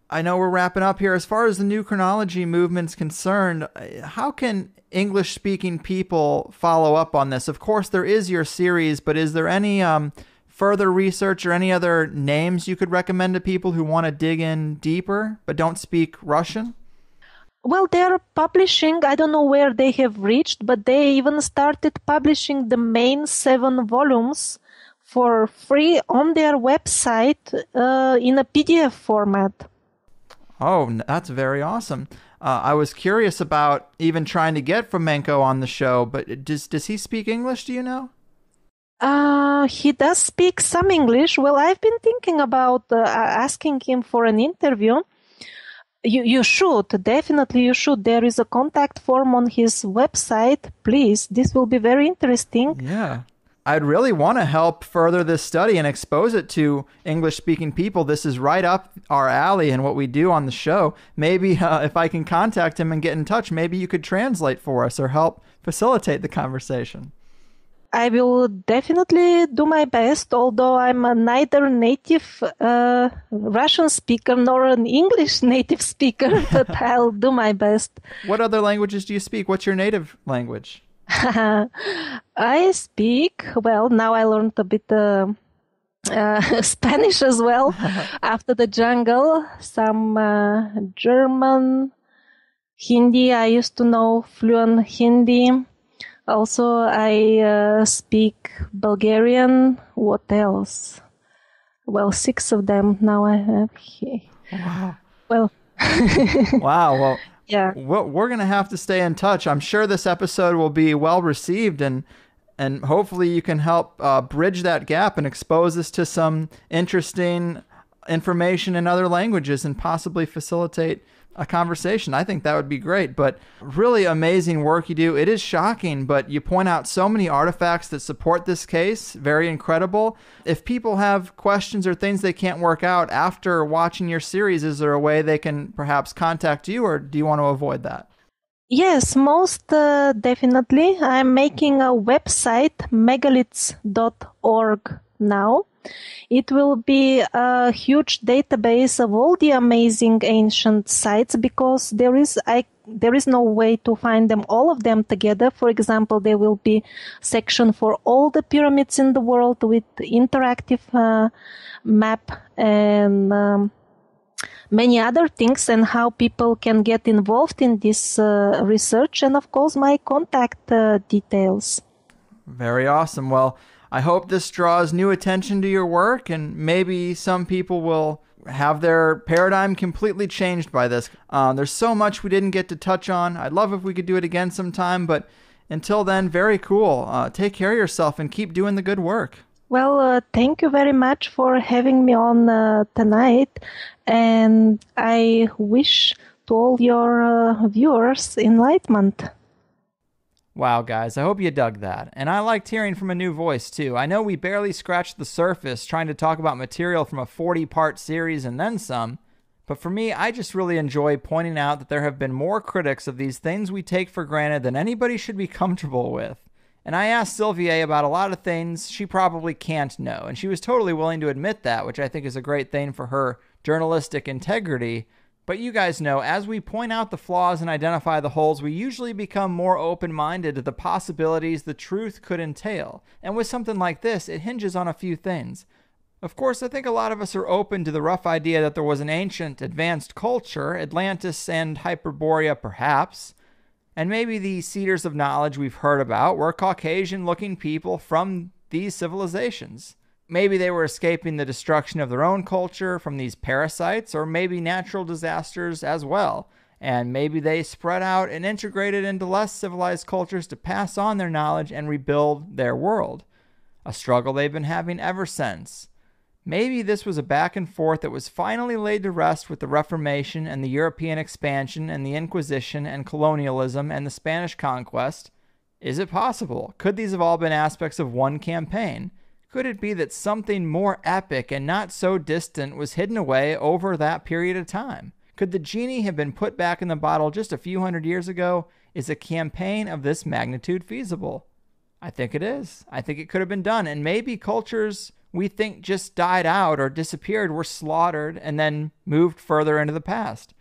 I know we're wrapping up here. As far as the New Chronology movement's concerned, how can English-speaking people follow up on this? Of course, there is your series, but is there any further research or any other names you could recommend to people who want to dig in deeper but don't speak Russian? Well, they're publishing, I don't know where they have reached, but they even started publishing the main 7 volumes for free on their website in a PDF format. Oh, that's very awesome. I was curious about even trying to get Fomenko on the show, but does he speak English, do you know? He does speak some English. Well, I've been thinking about asking him for an interview. You should, definitely you should. There is a contact form on his website. Please, this will be very interesting. Yeah. I'd really want to help further this study and expose it to English-speaking people. This is right up our alley and what we do on the show. Maybe if I can contact him and get in touch, maybe you could translate for us or help facilitate the conversation. I will definitely do my best, although I'm neither native Russian speaker nor an English native speaker, but I'll do my best. What other languages do you speak? What's your native language? I speak, well, now I learned a bit Spanish as well after the jungle, some German, Hindi. I used to know fluent Hindi. Also, I speak Bulgarian. What else? Well, 6 of them now I have here. Wow. Well. Wow. Well, yeah. We're going to have to stay in touch. I'm sure this episode will be well received, and hopefully you can help bridge that gap and expose us to some interesting information in other languages and possibly facilitate a conversation. I think that would be great, but really amazing work you do. It is shocking, but you point out so many artifacts that support this case. Very incredible. If people have questions or things they can't work out after watching your series, is there a way they can perhaps contact you, or do you want to avoid that? Yes, most definitely. I'm making a website, megaliths.org now. It will be a huge database of all the amazing ancient sites, because there is no way to find them, all of them together. For example, there will be section for all the pyramids in the world with interactive map and many other things, and how people can get involved in this research, and of course my contact details. Very awesome. Well, I hope this draws new attention to your work, and maybe some people will have their paradigm completely changed by this. There's so much we didn't get to touch on. I'd love if we could do it again sometime, but until then, very cool. Take care of yourself and keep doing the good work. Well, thank you very much for having me on tonight, and I wish to all your viewers enlightenment. Wow, guys, I hope you dug that. And I liked hearing from a new voice, too. I know we barely scratched the surface trying to talk about material from a 40-part series and then some, but for me, I just really enjoy pointing out that there have been more critics of these things we take for granted than anybody should be comfortable with. And I asked Sylvie about a lot of things she probably can't know, and she was totally willing to admit that, which I think is a great thing for her journalistic integrity. But you guys know, as we point out the flaws and identify the holes, we usually become more open-minded to the possibilities the truth could entail. And with something like this, it hinges on a few things. Of course, I think a lot of us are open to the rough idea that there was an ancient, advanced culture, Atlantis and Hyperborea perhaps, and maybe the seeders of knowledge we've heard about were Caucasian-looking people from these civilizations. Maybe they were escaping the destruction of their own culture from these parasites, or maybe natural disasters as well. And maybe they spread out and integrated into less civilized cultures to pass on their knowledge and rebuild their world. A struggle they've been having ever since. Maybe this was a back and forth that was finally laid to rest with the Reformation and the European expansion and the Inquisition and colonialism and the Spanish conquest. Is it possible? Could these have all been aspects of one campaign? Could it be that something more epic and not so distant was hidden away over that period of time? Could the genie have been put back in the bottle just a few hundred years ago? Is a campaign of this magnitude feasible? I think it is. I think it could have been done, and maybe cultures we think just died out or disappeared were slaughtered and then moved further into the past.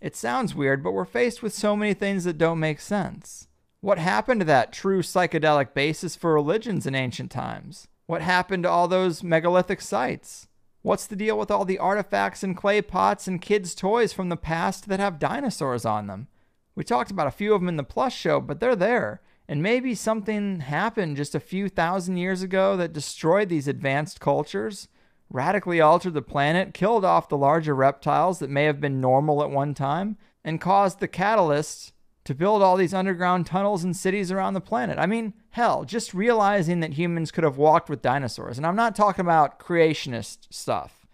It sounds weird, but we're faced with so many things that don't make sense. What happened to that true psychedelic basis for religions in ancient times? What happened to all those megalithic sites? What's the deal with all the artifacts and clay pots and kids' toys from the past that have dinosaurs on them? We talked about a few of them in the Plus show, but they're there. And maybe something happened just a few thousand years ago that destroyed these advanced cultures, radically altered the planet, killed off the larger reptiles that may have been normal at one time, and caused the catalysts to build all these underground tunnels and cities around the planet. I mean, hell, just realizing that humans could have walked with dinosaurs. And I'm not talking about creationist stuff.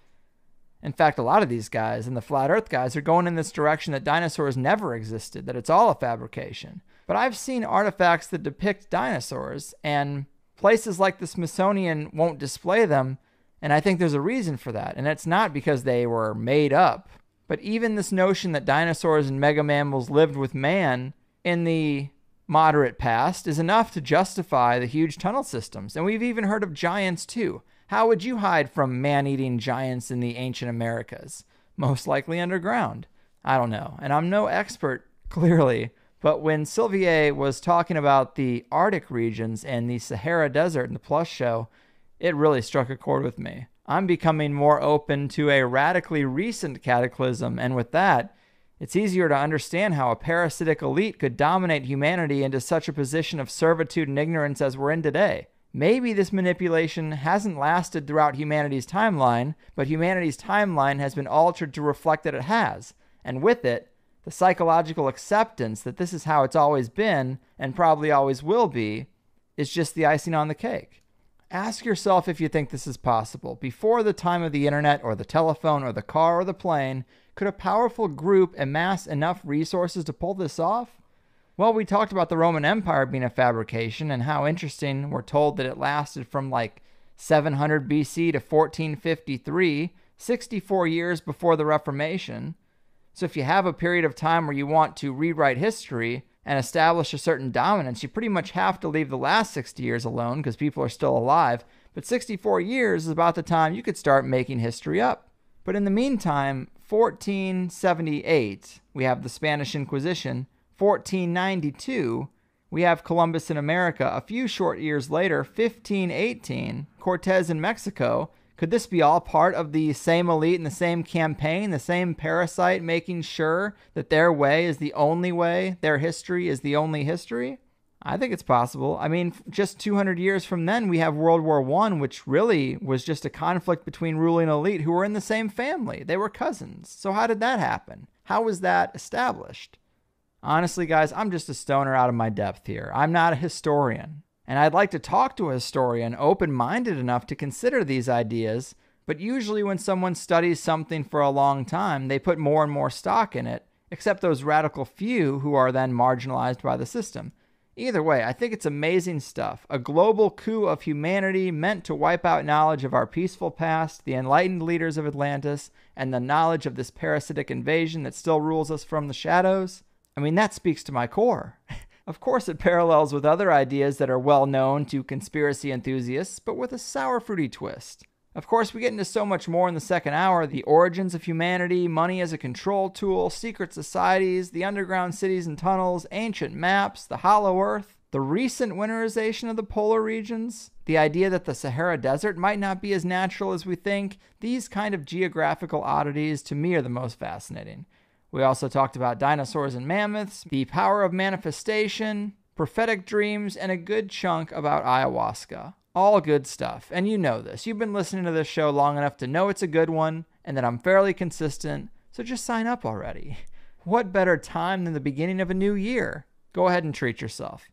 In fact, a lot of these guys and the flat earth guys are going in this direction that dinosaurs never existed, that it's all a fabrication. But I've seen artifacts that depict dinosaurs, and places like the Smithsonian won't display them, and I think there's a reason for that. And it's not because they were made up. But even this notion that dinosaurs and mega mammals lived with man in the moderate past is enough to justify the huge tunnel systems. And we've even heard of giants too. How would you hide from man-eating giants in the ancient Americas? Most likely underground. I don't know. And I'm no expert, clearly. But when Sylvie was talking about the Arctic regions and the Sahara Desert in the Plus show, it really struck a chord with me. I'm becoming more open to a radically recent cataclysm, and with that, it's easier to understand how a parasitic elite could dominate humanity into such a position of servitude and ignorance as we're in today. Maybe this manipulation hasn't lasted throughout humanity's timeline, but humanity's timeline has been altered to reflect that it has, and with it, the psychological acceptance that this is how it's always been, and probably always will be, is just the icing on the cake. Ask yourself if you think this is possible. Before the time of the internet or the telephone or the car or the plane, could a powerful group amass enough resources to pull this off? Well, we talked about the Roman Empire being a fabrication, and how interesting we're told that it lasted from like 700 BC to 1453, 64 years before the Reformation. So if you have a period of time where you want to rewrite history and establish a certain dominance, you pretty much have to leave the last 60 years alone because people are still alive. But 64 years is about the time you could start making history up. But in the meantime, 1478, we have the Spanish Inquisition. 1492, we have Columbus in America. A few short years later, 1518, Cortez in Mexico. Could this be all part of the same elite and the same campaign, the same parasite making sure that their way is the only way, their history is the only history? I think it's possible. I mean, just 200 years from then, we have World War I, which really was just a conflict between ruling elite who were in the same family. They were cousins. So how did that happen? How was that established? Honestly, guys, I'm just a stoner out of my depth here. I'm not a historian. And I'd like to talk to a historian open-minded enough to consider these ideas, but usually when someone studies something for a long time, they put more and more stock in it, except those radical few who are then marginalized by the system. Either way, I think it's amazing stuff. A global coup of humanity meant to wipe out knowledge of our peaceful past, the enlightened leaders of Atlantis, and the knowledge of this parasitic invasion that still rules us from the shadows. I mean, that speaks to my core. Of course, it parallels with other ideas that are well known to conspiracy enthusiasts, but with a sour, fruity twist. Of course, we get into so much more in the second hour: the origins of humanity, money as a control tool, secret societies, the underground cities and tunnels, ancient maps, the hollow earth, the recent winterization of the polar regions, the idea that the Sahara Desert might not be as natural as we think. These kind of geographical oddities, to me, are the most fascinating. We also talked about dinosaurs and mammoths, the power of manifestation, prophetic dreams, and a good chunk about ayahuasca. All good stuff. And you know this. You've been listening to this show long enough to know it's a good one and that I'm fairly consistent, so just sign up already. What better time than the beginning of a new year? Go ahead and treat yourself.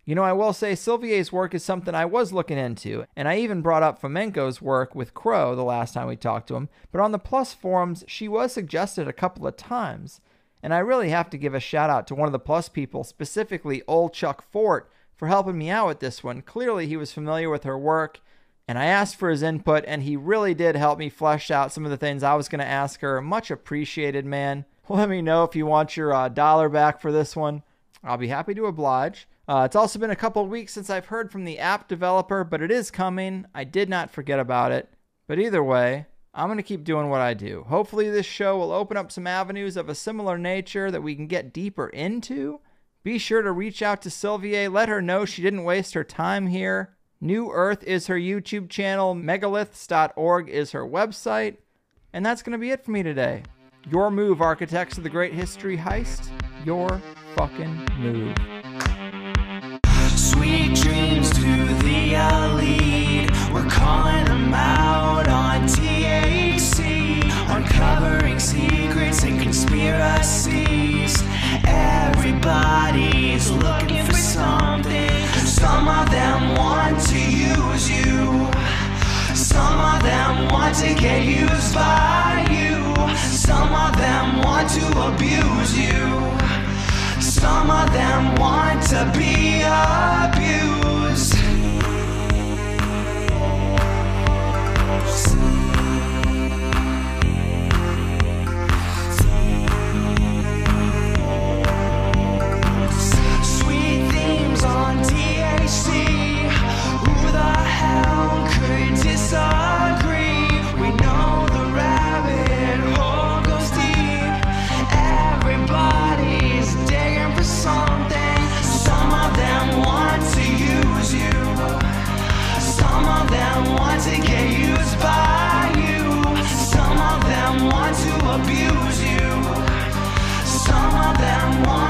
You know, I will say Sylvie's work is something I was looking into, and I even brought up Fomenko's work with Crow the last time we talked to him, but on the Plus forums, she was suggested a couple of times, and I really have to give a shout out to one of the Plus people, specifically Old Chuck Fort, for helping me out with this one. Clearly he was familiar with her work, and I asked for his input, and he really did help me flesh out some of the things I was going to ask her. Much appreciated, man. Let me know if you want your dollar back for this one. I'll be happy to oblige. It's also been a couple of weeks since I've heard from the app developer, but it is coming. I did not forget about it. But either way, I'm going to keep doing what I do. Hopefully this show will open up some avenues of a similar nature that we can get deeper into. Be sure to reach out to Sylvie. Let her know she didn't waste her time here. New Earth is her YouTube channel. Megaliths.org is her website. And that's going to be it for me today. Your move, architects of the great history heist. Your fucking move. Sweet dreams to the elite. We're calling them out on THC, uncovering secrets and conspiracies. Everybody's looking for something. Some of them want to use you. Some of them want to get used by you. Some of them want to abuse you. Some of them want to be abused. Sweet things I'm on